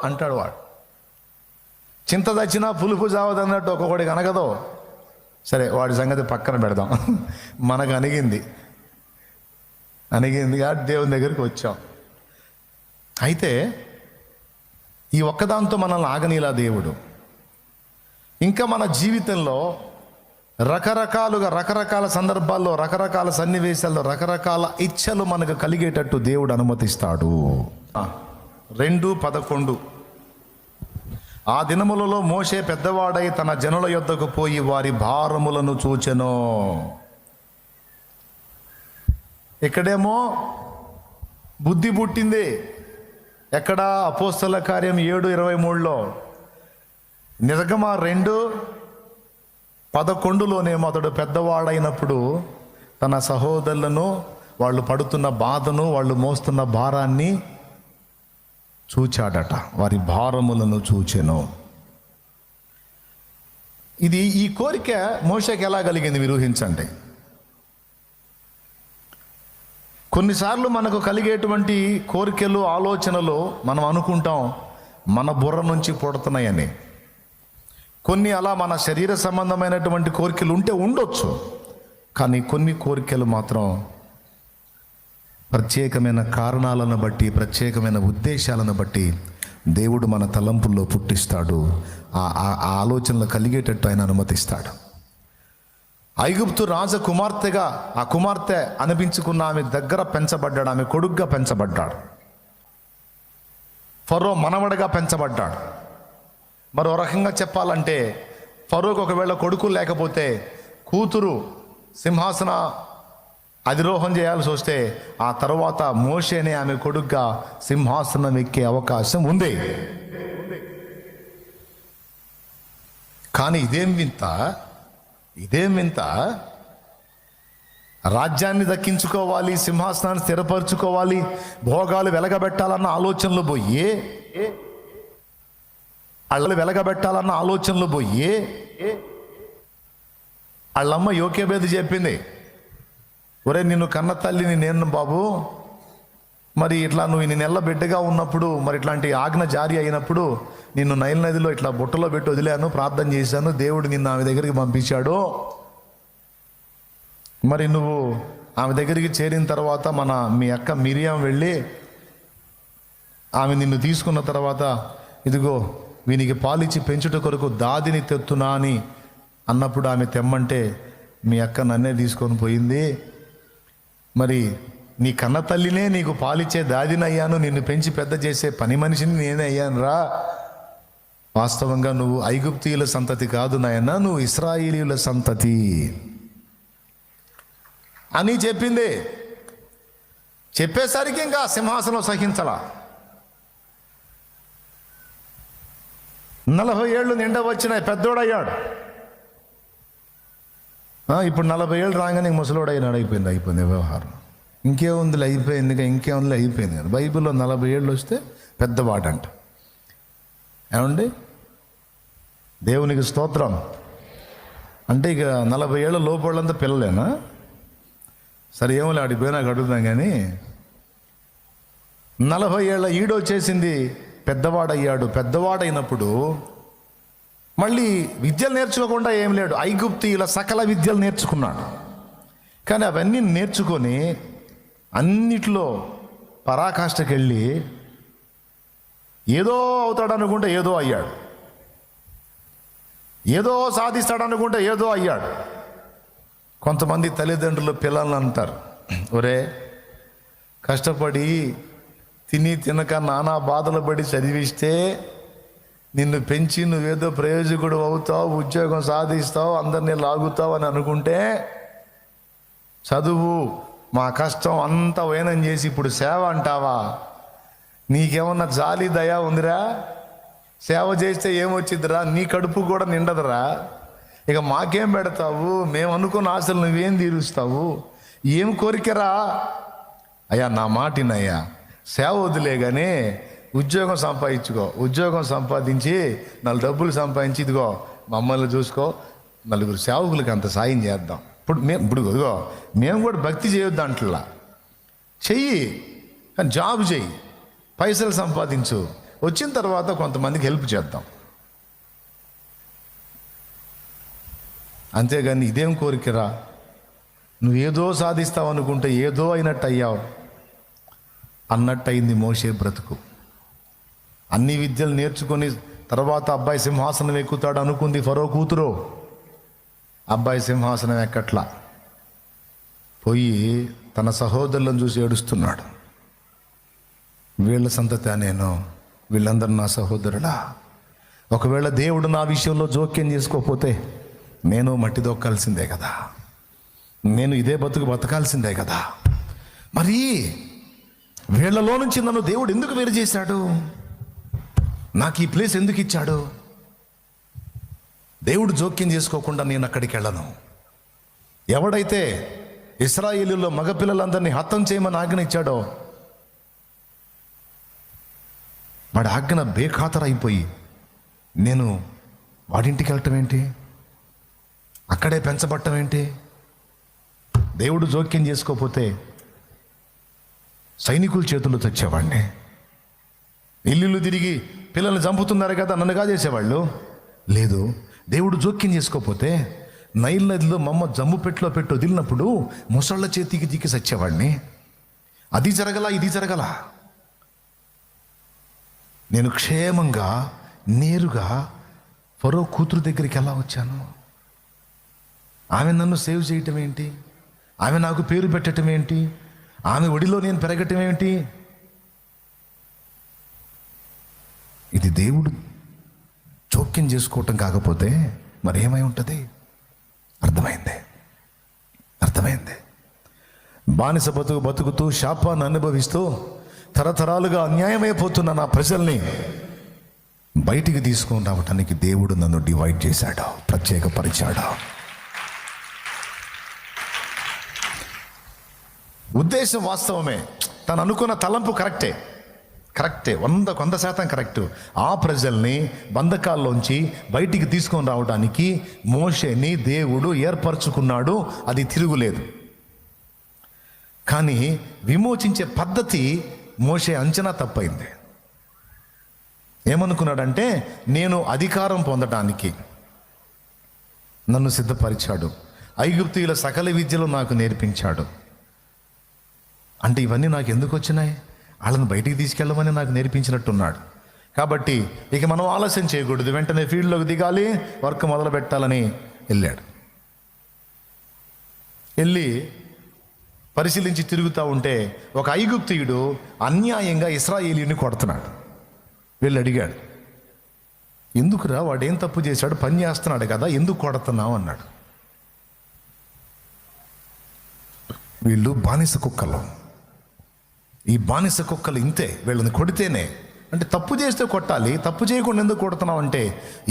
అంటాడు వాడు. చింత దచ్చినా పులుపు చావదన్నట్టు ఒక్కొక్కడికి అనగదో. సరే వాడి సంగతి పక్కన పెడదాం. మనకు అనిగింది కాబట్టి దేవుని దగ్గరికి వచ్చాం. అయితే ఈ ఒక్కదాంతో మనల్ని ఆగనీలా దేవుడు. ఇంకా మన జీవితంలో రకరకాల సందర్భాల్లో, రకరకాల సన్నివేశాల్లో రకరకాల ఇచ్చలు మనకు కలిగేటట్టు దేవుడు అనుమతిస్తాడు. 2:11 ఆ దినములలో మోషే పెద్దవాడై తన జనుల యొద్దకు పోయి వారి భారములను చూచెను. ఇక్కడేమో బుద్ధి పుట్టింది. ఎక్కడ? అపోస్తల కార్యం 7:23లో. నిర్గమ 2:11లోనేమో అతడు పెద్దవాడైనప్పుడు తన సహోదరులను, వాళ్ళు పడుతున్న బాధను, వాళ్ళు మోస్తున్న భారాన్ని చూచాడట. వారి భారములను చూచెను. ఈ కోరిక మోషేకి ఎలా కలిగింది మీరు ఊహించండి. కొన్నిసార్లు మనకు కలిగేటువంటి కోరికలు, ఆలోచనలు మనం అనుకుంటాం మన బుర్ర నుంచి పుడుతున్నాయని. కొన్ని అలా మన శరీర సంబంధమైనటువంటి కోరికలు ఉంటే ఉండొచ్చు, కానీ కొన్ని కోరికలు మాత్రం ప్రత్యేకమైన కారణాలను బట్టి, ప్రత్యేకమైన ఉద్దేశాలను బట్టి దేవుడు మన తలంపుల్లో పుట్టిస్తాడు. ఆ ఆలోచనలు కలిగేటట్టు ఆయన అనుమతిస్తాడు. ఐగుప్తు రాజకుమార్తెగా ఆ కుమార్తె అనిపించుకున్న ఆమె దగ్గర పెంచబడ్డాడు, ఆమె కొడుగ్గా పెంచబడ్డాడు, ఫరో మనవడగా పెంచబడ్డాడు. మరో రకంగా చెప్పాలంటే ఫరోకు ఒకవేళ కొడుకు లేకపోతే కూతురు సింహాసన అధిరోహం చేయాల్సి వస్తే ఆ తర్వాత మోషేనే ఆమె కొడుగ్గా సింహాసనం ఎక్కే అవకాశం ఉంది. కానీ ఇదేం వింత, రాజ్యాన్ని దక్కించుకోవాలి, సింహాసనాన్ని స్థిరపరచుకోవాలి, భోగాలు వెలగబెట్టాలన్న ఆలోచనలు పోయి, వాళ్ళమ్మ యోకేబేది చెప్పింది, ఒరే నిన్ను కన్న తల్లిని నేను బాబు, మరి ఇట్లా నువ్వు ఇన్ని నెలల బిడ్డగా ఉన్నప్పుడు, మరి ఇట్లాంటి ఆజ్ఞ జారీ అయినప్పుడు నిన్ను నైల్ నదిలో ఇట్లా బుట్టలో పెట్టి వదిలాను, ప్రార్థన చేశాను, దేవుడు నిన్ను ఆమె దగ్గరికి పంపించాడు. మరి నువ్వు ఆమె దగ్గరికి చేరిన తర్వాత మీ అక్క మిరియాం వెళ్ళి ఆమె నిన్ను తీసుకున్న తర్వాత, ఇదిగో వీనికి పాలిచ్చి పెంచుట కొరకు దాదిని తెత్తునా అని అన్నప్పుడు ఆమె తెమ్మంటే మీ అక్క నన్నే తీసుకొని పోయింది. మరి నీ కన్న తల్లినే నీకు పాలిచ్చే దాదిని అయ్యాను, నిన్ను పెంచి పెద్ద చేసే పని మనిషిని నేనే అయ్యాను రా. వాస్తవంగా నువ్వు ఐగుప్తీయుల సంతతి కాదు నాయన, నువ్వు ఇశ్రాయేలీయుల సంతతి అని చెప్పింది. చెప్పేసరికి ఇంకా సింహాసనం సహించలా. 40 ఏళ్ళు నిండా వచ్చినాయి, పెద్దోడయ్యాడు. ఇప్పుడు 40 ఏళ్ళు రాగానే ముసలోడైనాడు, అయిపోయింది వ్యవహారం. ఇంకేముంది అయిపోయింది కదా. బైబిల్లో 40 ఏళ్ళు వస్తే పెద్దవాడంట. ఏమండి, దేవునికి స్తోత్రం. అంటే ఇక 40 ఏళ్ళ లోపలంతా పిల్లలేనా? సరే ఏమో ఆడిపోయినాక అడుగుదాం. కానీ 40 ఏళ్ళ ఈడొచ్చేసింది, పెద్దవాడయ్యాడు. పెద్దవాడైనప్పుడు మళ్ళీ విద్యలు నేర్చుకోకుండా ఏం లేడు, ఐగుప్తీయుల సకల విద్యలు నేర్చుకున్నాడు. కానీ అవన్నీ నేర్చుకొని అన్నిట్లో పరాకాష్ఠకి వెళ్ళి ఏదో అవుతాడనుకుంటే ఏదో అయ్యాడు, ఏదో సాధిస్తాడనుకుంటే ఏదో అయ్యాడు. కొంతమంది తల్లిదండ్రులు పిల్లల్ని అంటారు, ఒరే కష్టపడి తిని తినక నానా బాధలు పడి చదివిస్తే నిన్ను పెంచి నువ్వేదో ప్రయోజకుడు అవుతావు, ఉద్యోగం సాధిస్తావు, అందరినీ లాగుతావు అని అనుకుంటే చదువు మా కష్టం అంతా వైనం చేసి ఇప్పుడు సేవ అంటావా? నీకేమన్నా జాలి దయా ఉందిరా? సేవ చేస్తే ఏమొచ్చిందిరా? నీ కడుపు కూడా నిండదురా. ఇక మాకేం పెడతావు? మేము అనుకున్న ఆశలు నువ్వేం తీరుస్తావు? ఏం కోరికరా? అయ్యా నా మాటినయ్యా, సేవ వదిలే కానీ ఉద్యోగం సంపాదించుకో, ఉద్యోగం సంపాదించి 4 డబ్బులు సంపాదించి ఇదిగో మమ్మల్ని చూసుకో, 4 సేవకులకి అంత సాయం చేద్దాం. ఇప్పుడు ఇదిగో మేము కూడా భక్తి చేయొద్దు అంటలా, చెయ్యి కానీ జాబ్ చెయ్యి, పైసలు సంపాదించు, వచ్చిన తర్వాత కొంతమందికి హెల్ప్ చేద్దాం. అంతేగాని ఇదేం కోరికరా? నువ్వేదో సాధిస్తావు అనుకుంటే ఏదో అయినట్టు అయ్యావు అన్నట్టు అయింది మోషే బ్రతుకు. అన్ని విద్యలు నేర్చుకొని తర్వాత అబ్బాయి సింహాసనం ఎక్కుతాడు అనుకుంది ఫరో కూతురు. అబ్బాయి సింహాసనం ఎక్కట్లా, పోయి తన సహోదరులను చూసి ఏడుస్తున్నాడు. వీళ్ళ సంతతి నేను, వీళ్ళందరూ నా సహోదరులా. ఒకవేళ దేవుడు నా విషయంలో జోక్యం చేసుకోకపోతే నేను మట్టి దొక్కాల్సిందే కదా, నేను ఇదే బతకాల్సిందే కదా. మరి వీళ్ళలో నుంచి నన్ను దేవుడు ఎందుకు వేరు చేశాడు? నాకు ఈ ప్లేస్ ఎందుకు ఇచ్చాడు? దేవుడు జోక్యం చేసుకోకుండా నేను అక్కడికి వెళ్ళను. ఎవడైతే ఇశ్రాయేలులో మగపిల్లలందరినీ హతం చేయమని ఆజ్ఞ ఇచ్చాడో వాడి ఆజ్ఞ బేఖాతరైపోయి నేను వాడింటికి వెళ్ళటం ఏంటి? అక్కడే పెంచబట్టం ఏంటి? దేవుడు జోక్యం చేసుకోకపోతే సైనికుల చేతుల్లో తెచ్చేవాడిని. ఇల్లు తిరిగి పిల్లల్ని చంపుతున్నారు కదా నన్ను కాజేసేవాళ్ళు. లేదు, దేవుడు జోక్యం చేసుకోకపోతే నైల్ నదిలో మమ్మ జమ్ము పెట్టులో పెట్టి వదిలినప్పుడు ముసళ్ళ చేతికి దిక్కి సచ్చేవాడిని. అది జరగలా, ఇది జరగలా. నేను క్షేమంగా నేరుగా ఫరో కూతురు దగ్గరికి ఎలా వచ్చాను? ఆమె నన్ను సేవ్ చేయటం ఏంటి? ఆమె నాకు పేరు పెట్టడం ఏంటి? ఆమె ఒడిలో నేను పెరగటం ఏంటి? ఇది దేవుడు జోక్యం చేసుకోవటం కాకపోతే మరేమై ఉంటుంది? అర్థమైంది. బానిస బతుకుతూ శాపాన్ని అనుభవిస్తూ తరతరాలుగా అన్యాయమైపోతున్న నా ప్రజల్ని బయటికి తీసుకొని రావటానికి దేవుడు నన్ను డివైడ్ చేశాడు, ప్రత్యేకపరిచాడు. ఉద్దేశం వాస్తవమే, తను అనుకున్న తలంపు కరెక్టే 100% కరెక్ట్. ఆ ప్రజల్ని బంధకాల్లోంచి బయటికి తీసుకొని రావడానికి మోషేని దేవుడు ఏర్పరచుకున్నాడు, అది తిరుగులేదు. కానీ విమోచించే పద్ధతి మోషే అంచనా తప్పైంది. ఏమనుకున్నాడంటే నేను అధికారం పొందడానికి నన్ను సిద్ధపరిచాడు, ఐగుప్తీయుల సకల విద్యలు నాకు నేర్పించాడు. అంటే ఇవన్నీ నాకు ఎందుకు వచ్చినాయి? వాళ్ళని బయటికి తీసుకెళ్ళమని నాకు నేర్పించినట్టున్నాడు. కాబట్టి ఇక మనం ఆలస్యం చేయకూడదు, వెంటనే ఫీల్డ్లోకి దిగాలి, వర్క్ మొదలు పెట్టాలని వెళ్ళాడు. వెళ్ళి పరిశీలించి తిరుగుతూ ఉంటే ఒక ఐగుప్తీయుడు అన్యాయంగా ఇశ్రాయేలీయుని కొడుతున్నాడు. వెళ్ళి అడిగాడు, ఎందుకురా, వాడేం తప్పు చేశాడు? పని చేస్తున్నాడు కదా, ఎందుకు కొడుతున్నావు అన్నాడు. వీళ్ళు బానిస కుక్కలు, ఈ బానిస కుక్కలు ఇంతే, వీళ్ళని కొడితేనే, అంటే తప్పు చేస్తే కొట్టాలి, తప్పు చేయకుండా ఎందుకు కొడుతున్నావు అంటే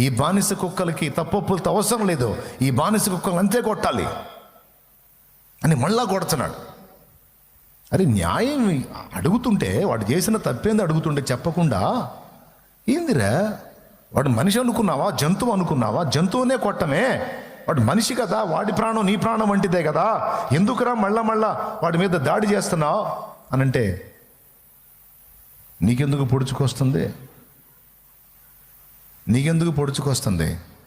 ఈ బానిస కుక్కలకి తప్పులతో అవసరం లేదు, ఈ బానిస కుక్కలు అంతే కొట్టాలి అని మళ్ళా కొడుతున్నాడు. అరే న్యాయం అడుగుతుంటే, వాడు చేసిన తప్పేంది అడుగుతుంటే చెప్పకుండా ఏందిరా, వాడు మనిషి అనుకున్నావా, జంతువు అనుకున్నావా? జంతువునే కొట్టమే, వాడు మనిషి కదా, వాడి ప్రాణం నీ ప్రాణం వంటిదే కదా, ఎందుకురా మళ్ళా వాడి మీద దాడి చేస్తున్నావు అనంటే నీకెందుకు పొడుచుకొస్తుంది?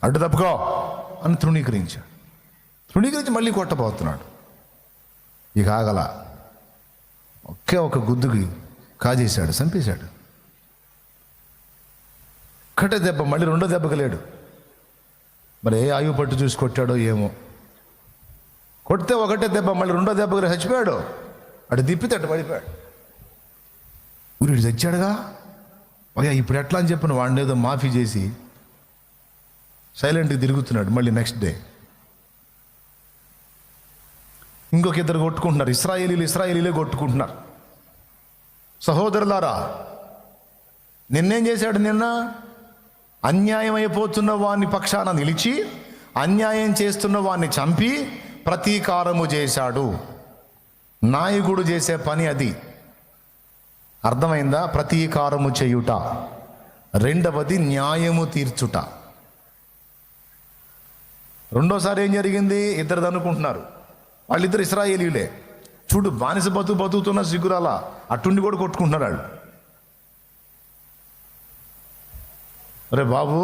అడ్డు తప్పుకో అని తృణీకరించి మళ్ళీ కొట్టబోతున్నాడు. ఇక ఆగల, ఒకే ఒక గుద్దుకి కాజేశాడు, చంపేశాడు. ఒక్కటే దెబ్బ, మళ్ళీ రెండో దెబ్బకి లేడు. మరి ఏ ఆయువు పట్టు చూసి కొట్టాడో ఏమో. కొడితే ఒకటే దెబ్బ, మళ్ళీ రెండో దెబ్బకి చచ్చిపోయాడు. అటు తిప్పితే అటు పడిపోయాడు. వీడు చచ్చాడుగా, అయ్యా ఇప్పుడు ఎట్లా అని చెప్పిన వాడిని ఏదో మాఫీ చేసి సైలెంట్గా తిరుగుతున్నాడు. మళ్ళీ నెక్స్ట్ డే ఇంకొక ఇద్దరు కొట్టుకుంటున్నారు. ఇస్రాయేలీలే కొట్టుకుంటున్నారు. సహోదరులారా, నిన్నేం చేశాడు? నిన్న అన్యాయం అయిపోతున్న వాని పక్షాన నిలిచి అన్యాయం చేస్తున్న వాడిని చంపి ప్రతీకారము చేశాడు. నాయకుడు చేసే పని అది. అర్థమైందా? ప్రతీకారము చేయుట. రెండవది న్యాయము తీర్చుట. రెండోసారి ఏం జరిగింది? ఇద్దరు అనుకుంటున్నారు. వాళ్ళిద్దరు ఇశ్రాయేలీలే. చూడు, బానిస బతుకుతున్న సిగ్గురాల అట్టుండి కూడా కొట్టుకుంటున్నారు వాళ్ళు. అరే బాబు,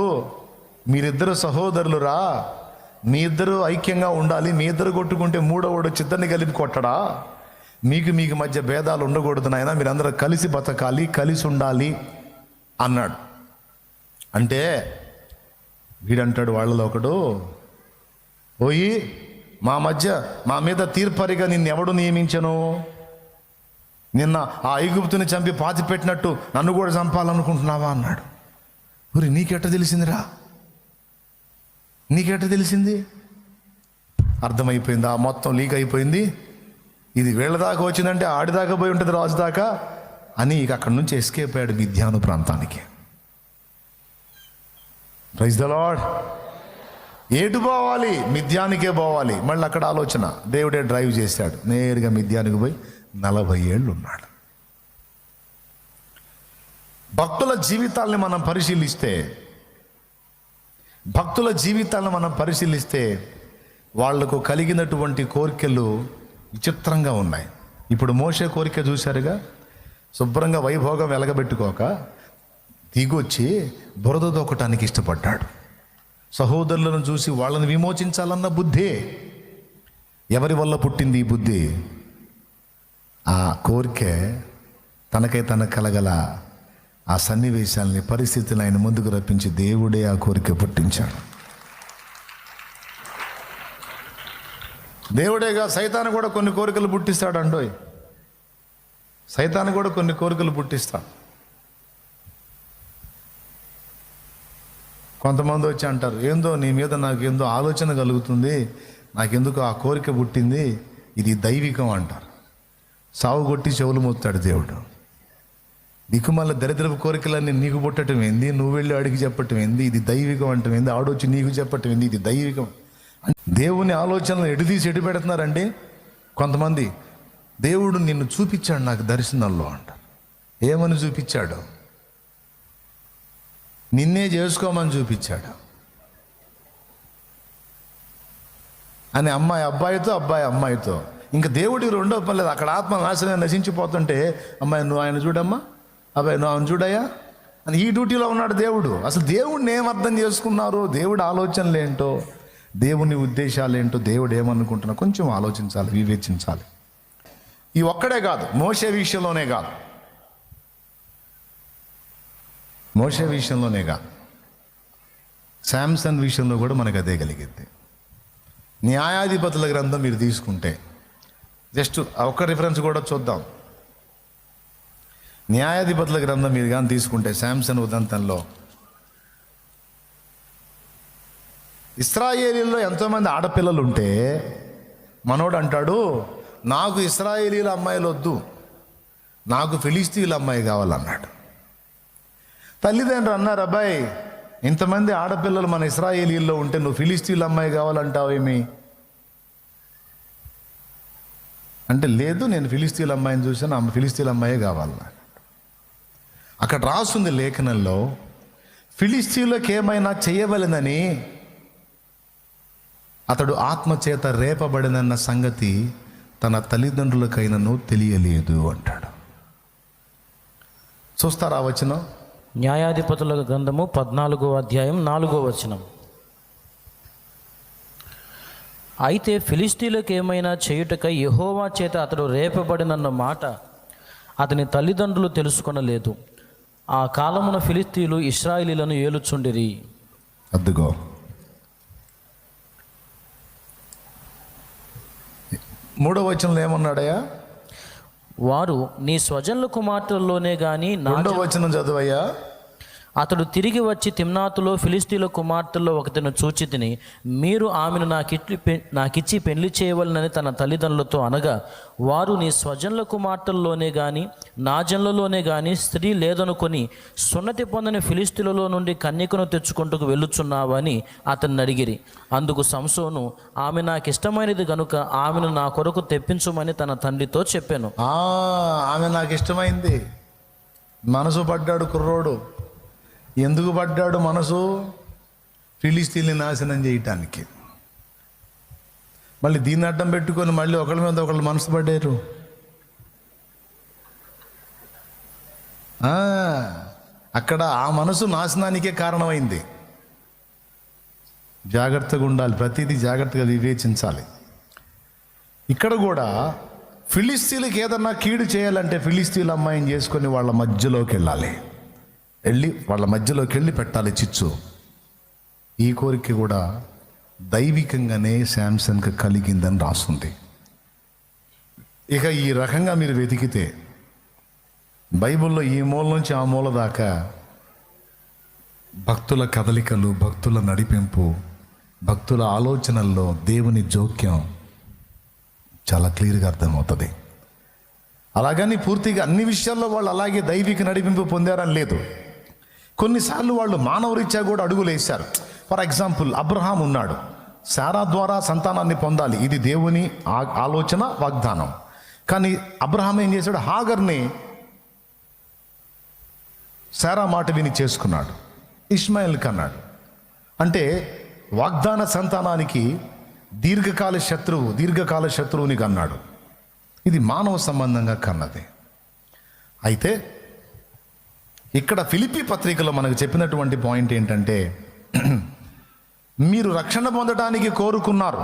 మీరిద్దరు సహోదరులురా, మీ ఇద్దరు ఐక్యంగా ఉండాలి. మీ ఇద్దరు కొట్టుకుంటే మూడోవాడు చిద్దరిని కలిపి కొట్టడా? మీకు మధ్య భేదాలు ఉండకూడదు నాయన, మీరందరూ కలిసి బతకాలి, కలిసి ఉండాలి అన్నాడు. అంటే వీడంటాడు వాళ్ళలో ఒకడు, పోయి మా మీద తీర్పరిగా నిన్నెవడు నియమించను? నిన్న ఆ ఐగుప్తుని చంపి పాతి పెట్టినట్టు నన్ను కూడా చంపాలనుకుంటున్నావా అన్నాడు. ఊరి నీకెట్ట తెలిసిందిరా? నీకెట్ట తెలిసింది? అర్థమైపోయింది, ఆ మొత్తం లీక్ అయిపోయింది. ఇది వీళ్ళ దాకా వచ్చిందంటే ఆడిదాకా పోయి ఉంటుంది, రాజు దాకా అని. ఇక అక్కడి నుంచి ఎస్కేప్ అయ్యాడు మిద్యాను ప్రాంతానికి. Praise the lord. ఏటు పోవాలి? మిద్యానికే పోవాలి. మళ్ళీ అక్కడ ఆలోచన. దేవుడే డ్రైవ్ చేశాడు. నేరుగా మిద్యానికి పోయి 40 ఏళ్ళు ఉన్నాడు. భక్తుల జీవితాల్ని మనం పరిశీలిస్తే వాళ్లకు కలిగినటువంటి కోరికలు విచిత్రంగా ఉన్నాయి. ఇప్పుడు మోషే కోరిక చూశారుగా, శుభ్రంగా వైభోగం వెలగబెట్టుకోక దిగొచ్చి బురద దొక్కటానికి ఇష్టపడ్డాడు. సహోదరులను చూసి వాళ్ళని విమోచించాలన్న బుద్ధే. ఎవరి వల్ల పుట్టింది ఈ బుద్ధి? ఆ కోరికే తనకు కలగల ఆ సన్నివేశాలని, పరిస్థితులను ఆయన ముందుకు రప్పించి దేవుడే ఆ కోరిక పుట్టించాడు. దేవుడేగా సైతాను కూడా కొన్ని కోరికలు పుట్టిస్తాడు అండోయ్. సైతాను కూడా కొన్ని కోరికలు పుట్టిస్తాడు. కొంతమంది వచ్చి అంటారు, ఏందో నీ మీద నాకేందో ఆలోచన కలుగుతుంది, నాకెందుకు ఆ కోరిక పుట్టింది, ఇది దైవికం అంటారు. సావు కొట్టి చెవులు మోస్తాడు దేవుడు. నీకు మళ్ళీ దరిద్రపు కోరికలన్నీ నీకు పుట్టడం ఏంది? నువ్వు వెళ్ళి అడిగి చెప్పటం ఏంది? ఇది దైవికం అంటాం ఏంది? ఆడొచ్చి నీకు చెప్పటం ఏంది? ఇది దైవికం. దేవుని ఆలోచనలు ఎడితీసి ఎడి పెడుతున్నారండి కొంతమంది. దేవుడు నిన్ను చూపించాడు నాకు దర్శనంలో అంటారు. ఏమని చూపించాడు? నిన్నే చేసుకోమని చూపించాడు అని. అమ్మాయి అబ్బాయితో, అబ్బాయి అమ్మాయితో. ఇంకా దేవుడికి రెండో పని లేదు. అక్కడ ఆత్మ నాశనం నశించిపోతుంటే, అమ్మాయి నువ్వు ఆయన చూడమ్మా, అబ్బాయి నువ్వు ఆయన చూడయ్యా అని ఈ డ్యూటీలో ఉన్నాడు దేవుడు. అసలు దేవుడిని ఏం అర్థం చేసుకున్నారు? దేవుడి ఆలోచనలు ఏంటో, దేవుని ఉద్దేశాలు ఏంటో, దేవుడు ఏమనుకుంటున్నా కొంచెం ఆలోచించాలి, వివేచించాలి. ఈ ఒక్కడే కాదు, మోషే విషయంలోనే కాదు, శాంసన్ విషయంలో కూడా మనకు అదే కలిగింది. న్యాయాధిపతుల గ్రంథం మీరు తీసుకుంటే, జస్ట్ ఒక్క రిఫరెన్స్ కూడా చూద్దాం. న్యాయాధిపతుల గ్రంథం మీరు కానీ తీసుకుంటే, శాంసన్ ఉదంతంలో ఇశ్రాయేలీల్లో ఎంతోమంది ఆడపిల్లలు ఉంటే మనోడు అంటాడు, నాకు ఇశ్రాయేలీల అమ్మాయిలు వద్దు, నాకు ఫిలిస్తీన్ల అమ్మాయి కావాలన్నాడు. తల్లిదండ్రులు అన్నారు, అబ్బాయి ఇంతమంది ఆడపిల్లలు మన ఇశ్రాయేలీల్లో ఉంటే నువ్వు ఫిలిస్తీన్ల అమ్మాయి కావాలంటావేమి అంటే, లేదు నేను ఫిలిస్తీన్ల అమ్మాయిని చూసాను, ఆమె ఫిలిస్తీన్ల అమ్మాయే కావాలన్నాడు. అక్కడ రాస్తుంది లేఖనంలో, ఫిలిస్తీన్లకు ఏమైనా చేయవలెనని అతడు ఆత్మచేత రేపబడినన్న సంగతి తన తల్లిదండ్రులకైనను తెలియలేదు అంటాడు. చూస్తారా వచనం? న్యాయాధిపతుల గ్రంథము 14వ అధ్యాయం 4వ వచనం. అయితే ఫిలిస్తీన్లకు ఏమైనా చేయుటకై యెహోవా చేత అతడు రేపబడినన్న మాట అతని తల్లిదండ్రులు తెలుసుకొనలేదు. ఆ కాలమున ఫిలిస్తీన్లు ఇశ్రాయేలీలను ఏలుచుండిరి. అద్దుగో, మూడవ వచనంలో ఏమన్నాడయ్యా? వారు నీ స్వజనుల కుమార్తెల్లోనే గాని రెండవ వచనం చదువయ్యా. అతడు తిరిగి వచ్చి తిమ్నాతులో ఫిలిస్తీన్ల కుమార్తెల్లో ఒకతిని చూచి తిని, మీరు ఆమెను నాకిచ్చి పెళ్లి చేయవలనని తన తల్లిదండ్రులతో అనగా, వారు నీ స్వజనుల కుమార్తెల్లోనే గాని నా జనులలోనే గాని స్త్రీ లేదనుకొని సున్నతి పొందని ఫిలిస్తీన్లలో నుండి కన్యకను తెచ్చుకుంటూ వెళ్ళుచున్నావని అతన్ని అడిగిరి. అందుకు సంసోను, ఆమె నాకు ఇష్టమైనది గనుక ఆమెను నా కొరకు తెప్పించుమని తన తండ్రితో చెప్పాను. ఆమె నాకు ఇష్టమైంది. మనసు పడ్డాడు కుర్రోడు. ఎందుకు పడ్డాడు మనసు? ఫిలిస్తీన్ని నాశనం చేయటానికి. మళ్ళీ దీన్ని అడ్డం పెట్టుకొని మళ్ళీ ఒకళ్ళ మీద ఒకళ్ళు మనసు పడ్డారు. అక్కడ ఆ మనసు నాశనానికే కారణమైంది. జాగ్రత్తగా ఉండాలి, ప్రతిదీ జాగ్రత్తగా వివేచించాలి. ఇక్కడ కూడా ఫిలిస్తీన్లకు ఏదన్నా కీడు చేయాలంటే ఫిలిస్తీన్ల అమ్మాయిని చేసుకొని వాళ్ళ మధ్యలోకి వెళ్ళి వాళ్ళ మధ్యలోకి వెళ్ళి పెట్టాలి చిచ్చు. ఈ కోరిక కూడా దైవికంగానే శాంసన్కి కలిగిందని రాస్తుంది. ఇక ఈ రకంగా మీరు వెతికితే బైబిల్లో ఈ మూల నుంచి ఆ మూల దాకా భక్తుల కదలికలు, భక్తుల నడిపింపు, భక్తుల ఆలోచనల్లో దేవుని జోక్యం చాలా క్లియర్గా అర్థమవుతుంది. అలాగని పూర్తిగా అన్ని విషయాల్లో వాళ్ళు అలాగే దైవిక నడిపింపు పొందారని లేదు. కొన్నిసార్లు వాళ్ళు మానవరీత్యా కూడా అడుగులు వేశారు. ఫర్ ఎగ్జాంపుల్, అబ్రహాం ఉన్నాడు, శారా ద్వారా సంతానాన్ని పొందాలి, ఇది దేవుని ఆలోచన, వాగ్దానం. కానీ అబ్రహాం ఏం చేశాడు? హాగర్ని శారా మాట విని చేసుకున్నాడు, ఇష్మాయిల్ కన్నాడు. అంటే వాగ్దాన సంతానానికి దీర్ఘకాల శత్రువుని కన్నాడు. ఇది మానవ సంబంధంగా కన్నది. అయితే ఇక్కడ ఫిలిప్పీ పత్రికలో మనకు చెప్పినటువంటి పాయింట్ ఏంటంటే, మీరు రక్షణ పొందడానికి కోరుకున్నారు,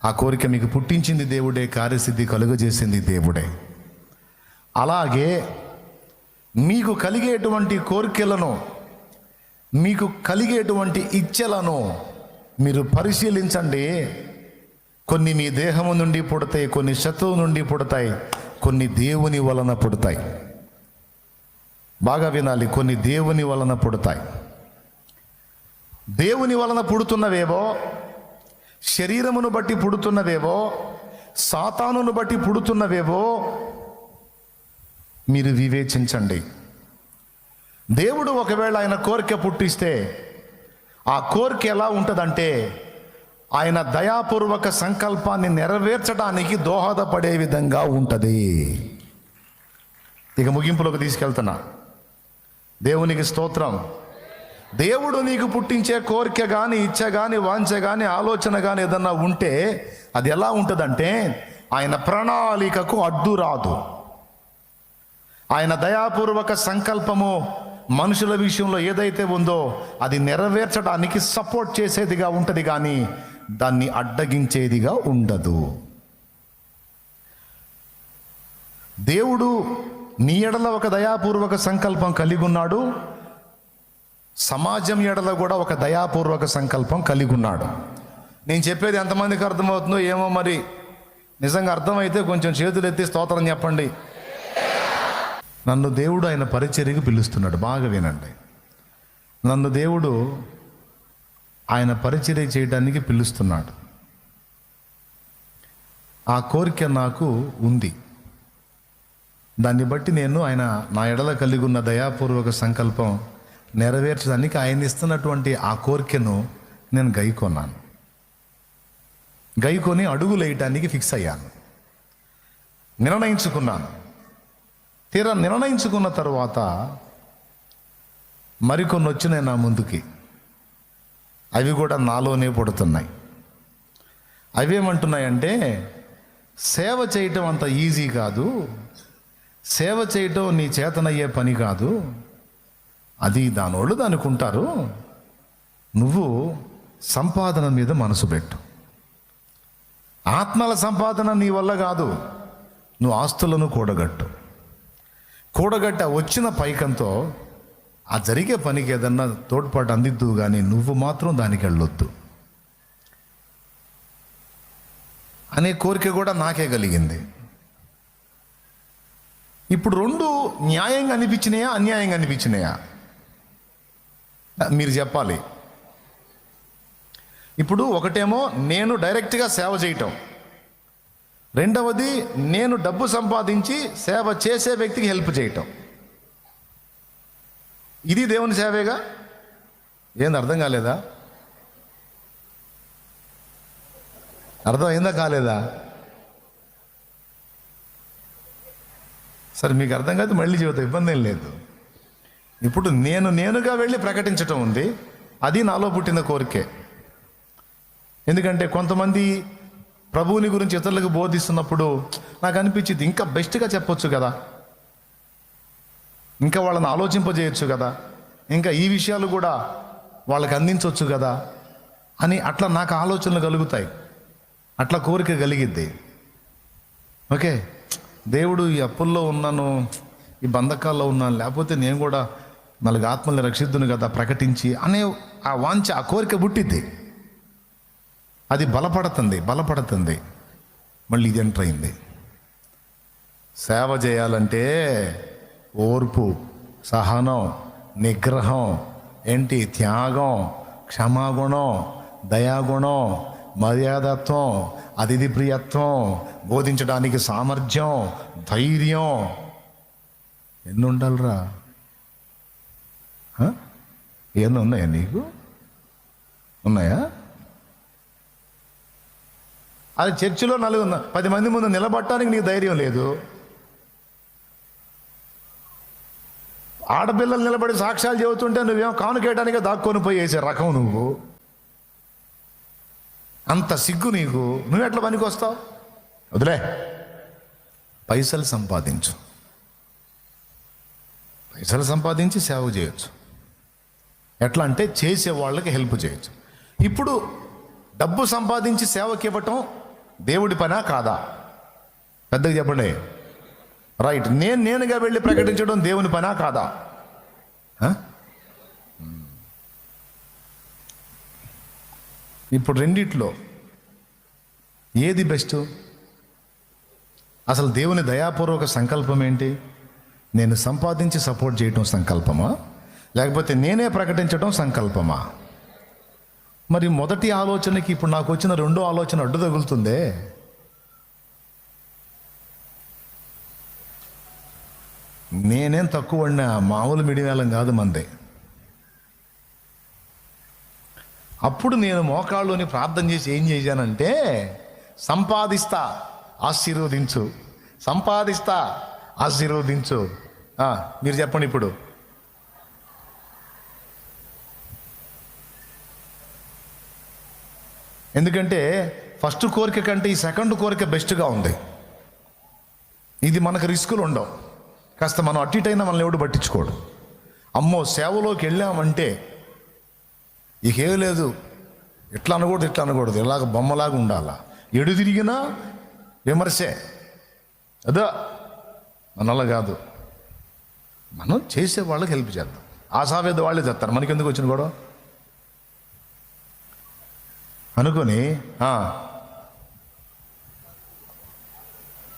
ఆ కోరిక మీకు పుట్టించింది దేవుడే, కార్యసిద్ధి కలుగజేసింది దేవుడే. అలాగే మీకు కలిగేటువంటి కోరికలను, మీకు కలిగేటువంటి ఇచ్ఛలను మీరు పరిశీలించండి. కొన్ని మీ దేహము నుండి పుడతాయి, కొన్ని శత్రువు నుండి పుడతాయి, కొన్ని దేవుని వలన పుడతాయి. బాగా వినాలి, కొన్ని దేవుని వలన పుడతాయి. దేవుని వలన పుడుతున్నవేవో, శరీరమును బట్టి పుడుతున్నవేవో, సాతానును బట్టి పుడుతున్నవేవో మీరు వివేచించండి. దేవుడు ఒకవేళ ఆయన కోరిక పుట్టిస్తే ఆ కోరిక ఎలా ఉంటుందంటే, ఆయన దయాపూర్వక సంకల్పాన్ని నెరవేర్చడానికి దోహదపడే విధంగా ఉంటుంది. ఇక ముగింపులోకి తీసుకెళ్తున్నా. దేవునికి స్తోత్రం. దేవుడు నీకు పుట్టించే కోరిక కానీ, ఇచ్చ కానీ, వాంఛ కానీ, ఆలోచన కానీ ఏదన్నా ఉంటే అది ఎలా ఉంటుందంటే, ఆయన ప్రణాళికకు అడ్డు రాదు. ఆయన దయాపూర్వక సంకల్పము మనుషుల విషయంలో ఏదైతే ఉందో అది నెరవేర్చడానికి సపోర్ట్ చేసేదిగా ఉంటుంది, కానీ దాన్ని అడ్డగించేదిగా ఉండదు. దేవుడు నీ ఎడల ఒక దయాపూర్వక సంకల్పం కలిగి ఉన్నాడు, సమాజం ఎడల కూడా ఒక దయాపూర్వక సంకల్పం కలిగి ఉన్నాడు. నేను చెప్పేది ఎంతమందికి అర్థమవుతుందో ఏమో, మరి నిజంగా అర్థమైతే కొంచెం చేతులు ఎత్తి స్తోత్రం చెప్పండి. నన్ను దేవుడు ఆయన పరిచర్యకు పిలుస్తున్నాడు. బాగా వినండి, నన్ను దేవుడు ఆయన పరిచర్య చేయడానికి పిలుస్తున్నాడు. ఆ కోరిక నాకు ఉంది. దాన్ని బట్టి నేను ఆయన నా ఎడల కలిగి ఉన్న దయాపూర్వక సంకల్పం నెరవేర్చడానికి ఆయన ఇస్తున్నటువంటి ఆ కోరికను నేను గైకొని అడుగులు వేయటానికి ఫిక్స్ అయ్యాను, నిర్ణయించుకున్నాను. తీరా నిర్ణయించుకున్న తర్వాత మరికొన్ని వచ్చినాయి నా ముందుకి. అవి కూడా నాలోనే పుడుతున్నాయి. అవేమంటున్నాయంటే, సేవ చేయటం అంత ఈజీ కాదు, సేవ చేయటం నీ చేతనయ్యే పని కాదు, అది దానోళ్ళు అనుకుంటారు, నువ్వు సంపాదన మీద మనసు పెట్టు. ఆత్మల సంపాదన నీ వల్ల కాదు. నువ్వు ఆస్తులను కూడగట్ట వచ్చిన పైకంతో ఆ జరిగే పనికి ఏదన్నా తోడ్పాటు అందిద్దు కానీ నువ్వు మాత్రం దానికి వెళ్ళొద్దు అనే కోరిక కూడా నాకే కలిగింది. ఇప్పుడు రెండు న్యాయంగా అనిపించినాయా, అన్యాయంగా అనిపించినాయా? మీరు చెప్పాలి. ఇప్పుడు ఒకటేమో నేను డైరెక్ట్గా సేవ చేయటం, రెండవది నేను డబ్బు సంపాదించి సేవ చేసే వ్యక్తికి హెల్ప్ చేయటం. ఇది దేవుని సేవేగా? ఏంది అర్థం కాలేదా? అర్థమైందా కాలేదా? సరే, మీకు అర్థం కాదు మళ్ళీ చెబుతా, ఇబ్బంది ఏం లేదు. ఇప్పుడు నేనుగా వెళ్ళి ప్రకటించటం ఉంది, అది నాలో పుట్టిన కోరికే. ఎందుకంటే కొంతమంది ప్రభువుని గురించి ఇతరులకు బోధిస్తున్నప్పుడు నాకు అనిపించింది ఇంకా బెస్ట్గా చెప్పొచ్చు కదా, ఇంకా వాళ్ళని ఆలోచింపజేయచ్చు కదా, ఇంకా ఈ విషయాలు కూడా వాళ్ళకి అందించవచ్చు కదా అని అట్లా నాకు ఆలోచనలు కలుగుతాయి, అట్లా కోరిక కలిగిద్ది. ఓకే, దేవుడు ఈ అప్పుల్లో ఉన్నాను, ఈ బంధకాల్లో ఉన్నాను, లేకపోతే నేను కూడా 4 ఆత్మల్ని రక్షిద్దును కదా ప్రకటించి అనే ఆ వాంఛ, ఆ కోరిక పుట్టిద్ది. అది బలపడుతుంది. మళ్ళీ ఇది ఎంటర్ అయింది. సేవ చేయాలంటే ఓర్పు, సహనం, నిగ్రహం, ఏంటి త్యాగం, క్షమాగుణం, దయాగుణం, మర్యాదత్వం, అతిథి ప్రియత్వం, బోధించడానికి సామర్థ్యం, ధైర్యం, ఎన్ని ఉండాలిరా? ఎన్ని ఉన్నాయా నీకు? ఉన్నాయా? అది చర్చిలో 10 మంది ముందు నిలబడటానికి నీకు ధైర్యం లేదు. ఆడపిల్లలు నిలబడి సాక్ష్యాలు చెబుతుంటే నువ్వేమో కానుకేయడానికే దాక్కొని పోయి వేసే రకం నువ్వు. అంత సిగ్గు నీకు. నువ్వెట్లా పనికి వస్తావు? వదిలే, పైసలు సంపాదించి సేవ చేయొచ్చు. ఎట్లా అంటే చేసే వాళ్ళకి హెల్ప్ చేయొచ్చు. ఇప్పుడు డబ్బు సంపాదించి సేవకి ఇవ్వటం దేవుడి పనా కాదా? పెద్దగా చెప్పండి. రైట్, నేనుగా వెళ్ళి ప్రకటించడం దేవుని పనా కాదా? ఇప్పుడు రెండిట్లో ఏది బెస్ట్? అసలు దేవుని దయాపూర్వక సంకల్పం ఏంటి? నేను సంపాదించి సపోర్ట్ చేయటం సంకల్పమా, లేకపోతే నేనే ప్రకటించడం సంకల్పమా? మరి మొదటి ఆలోచనకి ఇప్పుడు నాకు వచ్చిన రెండో ఆలోచన అడ్డు తగులుతుందే. నేనేం తక్కువ అన్నా, మామూలు మిడివేలం కాదు మందే. అప్పుడు నేను మోకాళ్ళుని ప్రార్థన చేసి ఏం చేశానంటే, సంపాదిస్తా ఆశీర్వదించు, సంపాదిస్తా ఆశీర్వదించు. మీరు చెప్పండి ఇప్పుడు. ఎందుకంటే ఫస్ట్ కోరిక కంటే ఈ సెకండ్ కోరిక బెస్ట్గా ఉంది. ఇది మనకు రిస్కులు ఉండవు, కాస్త మనం అటు ఇటు అయినా మనల్ని ఎవడు పట్టించుకోడు. అమ్మో, సేవలోకి వెళ్ళామంటే ఇకేం లేదు, ఇట్లా అనకూడదు, ఇలాగ బొమ్మలాగా ఉండాలా, ఎడు తిరిగినా విమర్శే. అదో మనలా కాదు, మనం చేసే వాళ్ళకి హెల్ప్ చేద్దాం. ఆశావేద వాళ్ళే చేస్తారు, మనకెందుకు వచ్చిన గొడవ అనుకొని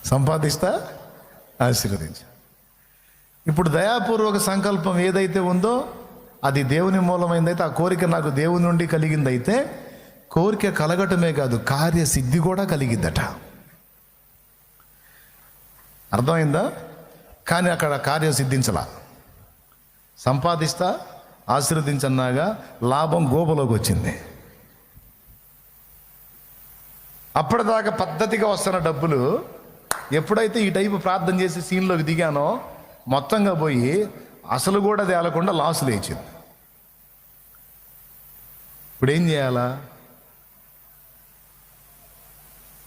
సంపాదిస్తా ఆశీర్వదించు. ఇప్పుడు దయాపూర్వక సంకల్పం ఏదైతే ఉందో అది దేవుని మూలమైందైతే, ఆ కోరిక నాకు దేవుని నుండి కలిగిందైతే, కోరిక కలగటమే కాదు కార్యసిద్ధి కూడా కలిగిద్దట. అర్థమైందా? కానీ అక్కడ కార్యం సిద్ధించలా. సంపాదిస్తా ఆశీర్వదించన్నాగా లాభం గోపలోకి వచ్చింది. అప్పటిదాకా పద్ధతిగా వస్తున్న డబ్బులు ఎప్పుడైతే ఈ టైపు ప్రార్థన చేసి సీన్లోకి దిగానో మొత్తంగా పోయి అసలు కూడా తేలకుండా లాస్ లేచింది. ఇప్పుడు ఏం చేయాలా?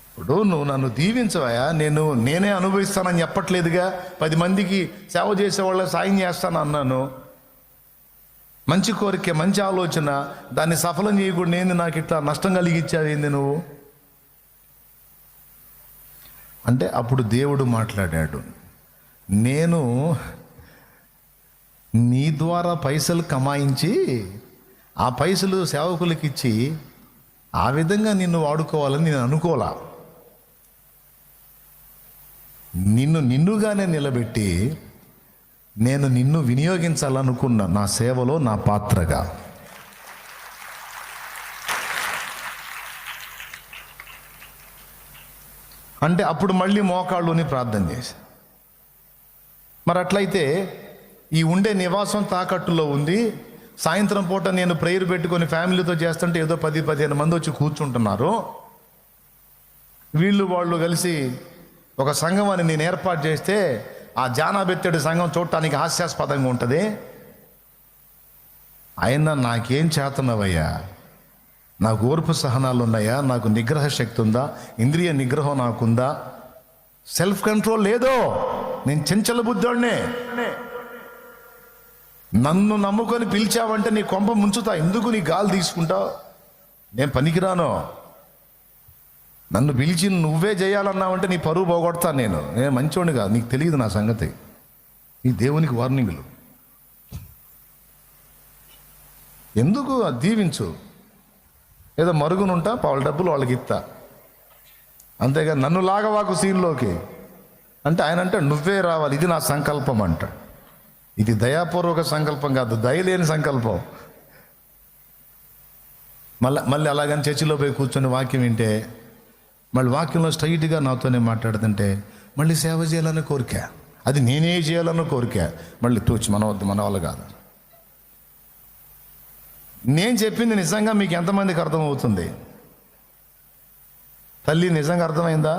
ఇప్పుడు నువ్వు నన్ను దీవించవయా, నేనే అనుభవిస్తానని చెప్పట్లేదుగా. 10 మందికి సేవ చేసేవాళ్ళకి సాయం చేస్తాను అన్నాను. మంచి కోరిక, మంచి ఆలోచన, దాన్ని సఫలం చేయకూడదు. ఏంది నాకు ఇట్లా నష్టం కలిగించావు? ఏంది నువ్వు? అంటే అప్పుడు దేవుడు మాట్లాడాడు, నేను నీ ద్వారా పైసలు కమాయించి ఆ పైసలు సేవకులకి ఇచ్చి ఆ విధంగా నిన్ను వాడుకోవాలని నేను అనుకోలా. నిన్నుగానే నిలబెట్టి నేను నిన్ను వినియోగించాలనుకున్నా నా సేవలో నా పాత్రగా. అంటే అప్పుడు మళ్ళీ మోకాళ్ళుని ప్రార్థన చేశా. మరి అట్లయితే ఈ ఉండే నివాసం తాకట్టులో ఉంది. సాయంత్రం పూట నేను ప్రేయర్ పెట్టుకొని ఫ్యామిలీతో చేస్తుంటే ఏదో 10-15 మంది వచ్చి కూర్చుంటున్నారు. వాళ్ళు కలిసి ఒక సంఘం అని నేను ఏర్పాటు చేస్తే ఆ జానాబెత్తడి సంఘం చూడటానికి హాస్యాస్పదంగా ఉంటుంది. అయినా నాకేం చేతనవయ్యా, నాకు ఓర్పు సహనాలు ఉన్నాయా, నాకు నిగ్రహ శక్తి ఉందా, ఇంద్రియ నిగ్రహం నాకుందా, సెల్ఫ్ కంట్రోల్ లేదో, నేను చెంచల బుద్ధోడ్నే. నన్ను నమ్ముకొని పిలిచావంటే నీ కొంప ముంచుతా, ఎందుకు నీ గాలి తీసుకుంటావు, నేను పనికిరాను. నన్ను పిలిచి నువ్వే చేయాలన్నావంటే నీ పరువు పోగొడతాను. నేను మంచోడిని కాదు, నీకు తెలియదు నా సంగతి. ఈ దేవునికి వార్నింగ్లు ఎందుకు? దీవించు, ఏదో మరుగునుంటా, పావుల డబ్బులు వాళ్ళకి ఇస్తా, అంతేగా నన్ను లాగవాకు సీన్లోకి అంటే ఆయన అంటే నువ్వే రావాలి, ఇది నా సంకల్పం అంట. ఇది దయాపూర్వక సంకల్పం కాదు, దయలేని సంకల్పం. మళ్ళీ అలాగని చర్చిలో పోయి కూర్చొని వాక్యం వింటే, మళ్ళీ వాక్యంలో స్ట్రైట్గా నాతోనే మాట్లాడుతుంటే మళ్ళీ సేవ చేయాలని కోరిక, అది నేనే చేయాలన్న కోరిక, మళ్ళీ తూచి మన వాళ్ళు కాదు. నేను చెప్పింది నిజంగా మీకు ఎంతమందికి అర్థమవుతుంది? తల్లి నిజంగా అర్థమైందా?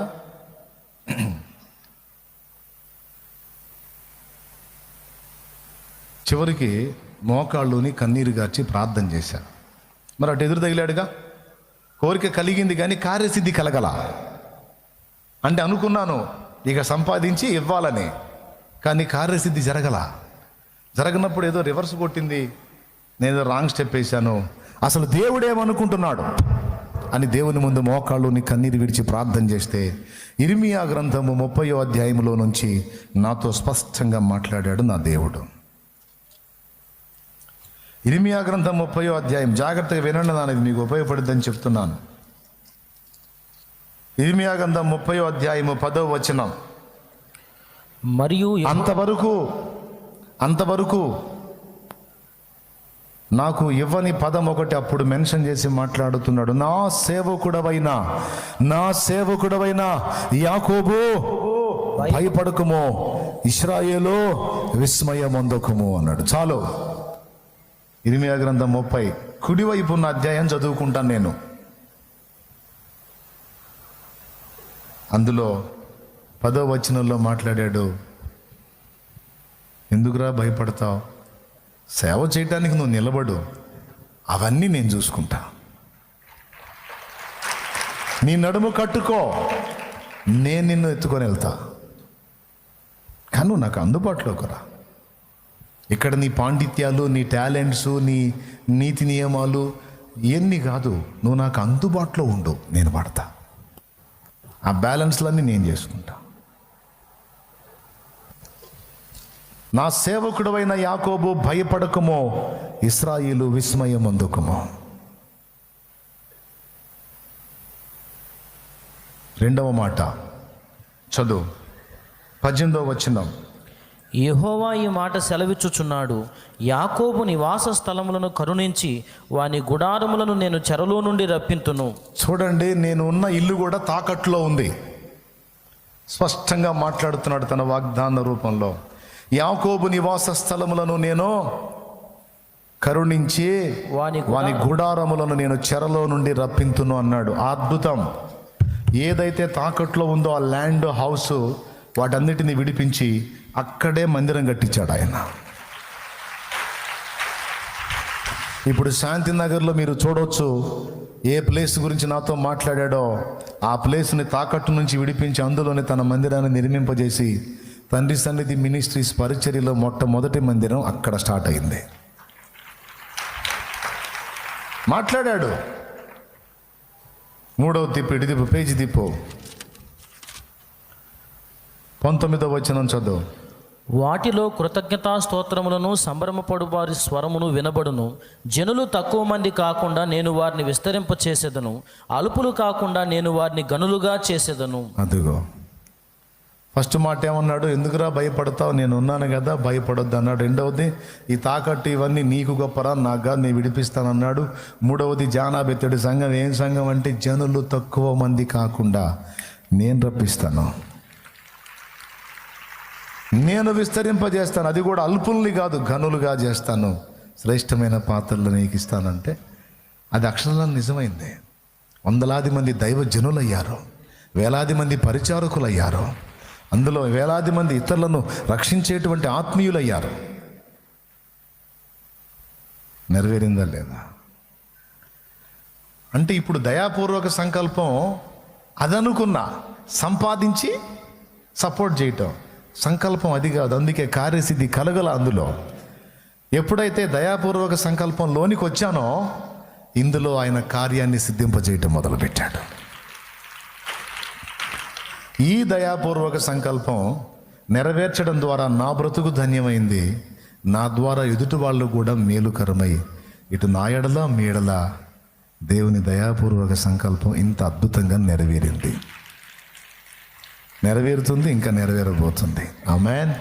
చివరికి మోకాళ్ళుని కన్నీరు గార్చి ప్రార్థన చేశాను. మరి అటు ఎదురు తగిలాడుగా, కోరిక కలిగింది కానీ కార్యసిద్ధి కలగల. అంటే అనుకున్నాను ఇక సంపాదించి ఇవ్వాలని, కానీ కార్యసిద్ధి జరగనప్పుడు ఏదో రివర్స్ కొట్టింది, నేను రాంగ్ స్టెప్ వేశాను, అసలు దేవుడేమనుకుంటున్నాడు అని దేవుని ముందు మోకాళ్ళుని కన్నీరు విడిచి ప్రార్థన చేస్తే ఇర్మియా గ్రంథము 30వ అధ్యాయంలో నుంచి నాతో స్పష్టంగా మాట్లాడాడు నా దేవుడు. ఇర్మియా గ్రంథం 30వ అధ్యాయం, జాగ్రత్తగా వినండి, నాది మీకు ఉపయోగపడుద్దని చెప్తున్నాను. ఇర్మియా గ్రంథం 30వ అధ్యాయము 10వ వచనం. మరియు అంతవరకు నాకు ఇవ్వని పదం ఒకటి అప్పుడు మెన్షన్ చేసి మాట్లాడుతున్నాడు. నా సేవకుడవైన యాకోబు భయపడకుమో, ఇశ్రాయేలు విస్మయమొందకుము అన్నాడు. చాలు. ఇర్మియా గ్రంథం 30 కుడివైపు ఉన్న అధ్యాయం చదువుకుంటాను నేను. అందులో 10వ వచనంలో మాట్లాడాడు, ఎందుకురా భయపడతావు, సేవ చేయటానికి నువ్వు నిలబడు, అవన్నీ నేను చూసుకుంటా. నీ నడుము కట్టుకో, నేను నిన్ను ఎత్తుకొని వెళ్తా, కానీ నువ్వు నాకు అందుబాటులోకి రా. ఇక్కడ నీ పాండిత్యాలు, నీ టాలెంట్స్, నీ నీతి నియమాలు ఇవన్నీ కాదు, నువ్వు నాకు అందుబాటులో ఉండు, నేను పడతా. ఆ బ్యాలెన్స్లన్నీ నేను చేసుకుంటా. నా సేవకుడవైన యాకోబు భయపడకమో, ఇశ్రాయేలు విస్మయమొందకుమో. రెండవ మాట చదువు, 18వ వచనం. యెహోవా ఈ మాట సెలవిచ్చుచున్నాడు, యాకోబు నివాస స్థలములను కరుణించి వాని గుడారములను నేను చెరలో నుండి రప్పింతును. చూడండి, నేను ఉన్న ఇల్లు కూడా తాకట్లో ఉంది. స్పష్టంగా మాట్లాడుతున్నాడు తన వాగ్దాన రూపంలో. యాకోబు నివాస స్థలములను నేను కరుణించి వాని గుడారములను నేను చెరలో నుండి రప్పింతును అన్నాడు. అద్భుతం. ఏదైతే తాకట్లో ఉందో ఆ ల్యాండ్, హౌస్, వాటన్నిటిని విడిపించి అక్కడే మందిరం కట్టించాడు ఆయన. ఇప్పుడు శాంతినగర్లో మీరు చూడవచ్చు, ఏ ప్లేస్ గురించి నాతో మాట్లాడాడో ఆ ప్లేస్ని తాకట్టు నుంచి విడిపించి అందులోనే తన మందిరాన్ని నిర్మింపజేసి తండ్రి సన్నిధి మినిస్ట్రీస్ పరిచర్యలో మొట్టమొదటి మందిరం అక్కడ స్టార్ట్ అయింది. మాట్లాడాడు. 3వ తిప్పు, ఇటు తిప్పు, పేజీ తిప్పు. 19వ వచనం చదువు. వాటిలో కృతజ్ఞతా స్తోత్రములను సంభ్రమపడు వారి స్వరమును వినబడును. జనులు తక్కువ మంది కాకుండా నేను వారిని విస్తరింప చేసేదను, అల్పులు కాకుండా నేను వారిని గనులుగా చేసేదను. అదిగో ఫస్ట్ మాట ఏమన్నాడు? ఎందుకురా భయపడతావు, నేను ఉన్నాను కదా, భయపడొద్దు అన్నాడు. రెండవది, ఈ తాకట్టు ఇవన్నీ నీకు గొప్పరా, నాగా నేను విడిపిస్తానన్నాడు. మూడవది, జానాబెత్తడి సంఘం. ఏం సంఘం అంటే జనులు తక్కువ మంది కాకుండా నేను రప్పిస్తాను, నేను విస్తరింపజేస్తాను. అది కూడా అల్పుల్ని కాదు, ఘనులుగా చేస్తాను, శ్రేష్టమైన పాత్రలు నీకు ఇస్తానంటే అది అక్షరాల నిజమైంది. వందలాది మంది దైవ జనులయ్యారు, వేలాది మంది పరిచారకులయ్యారు, అందులో వేలాది మంది ఇతరులను రక్షించేటువంటి ఆత్మీయులయ్యారు. నెరవేరిందా లేదా? అంటే ఇప్పుడు దయాపూర్వక సంకల్పం అదనుకున్నా సంపాదించి సపోర్ట్ చేయటం సంకల్పం అది కాదు. అందుకే కార్యసిద్ధి కలగల అందులో. ఎప్పుడైతే దయాపూర్వక సంకల్పం లోనికి వచ్చానో ఇందులో ఆయన కార్యాన్ని సిద్ధింపజేయటం మొదలుపెట్టాడు. ఈ దయాపూర్వక సంకల్పం నెరవేర్చడం ద్వారా నా బ్రతుకు ధన్యమైంది, నా ద్వారా ఎదుటి వాళ్ళు కూడా మేలుకరమై ఇటు నా ఎడల మీ ఎడల దేవుని దయాపూర్వక సంకల్పం ఇంత అద్భుతంగా నెరవేరింది, నెరవేరుతుంది, ఇంకా నెరవేరబోతుంది. ఆమేన్.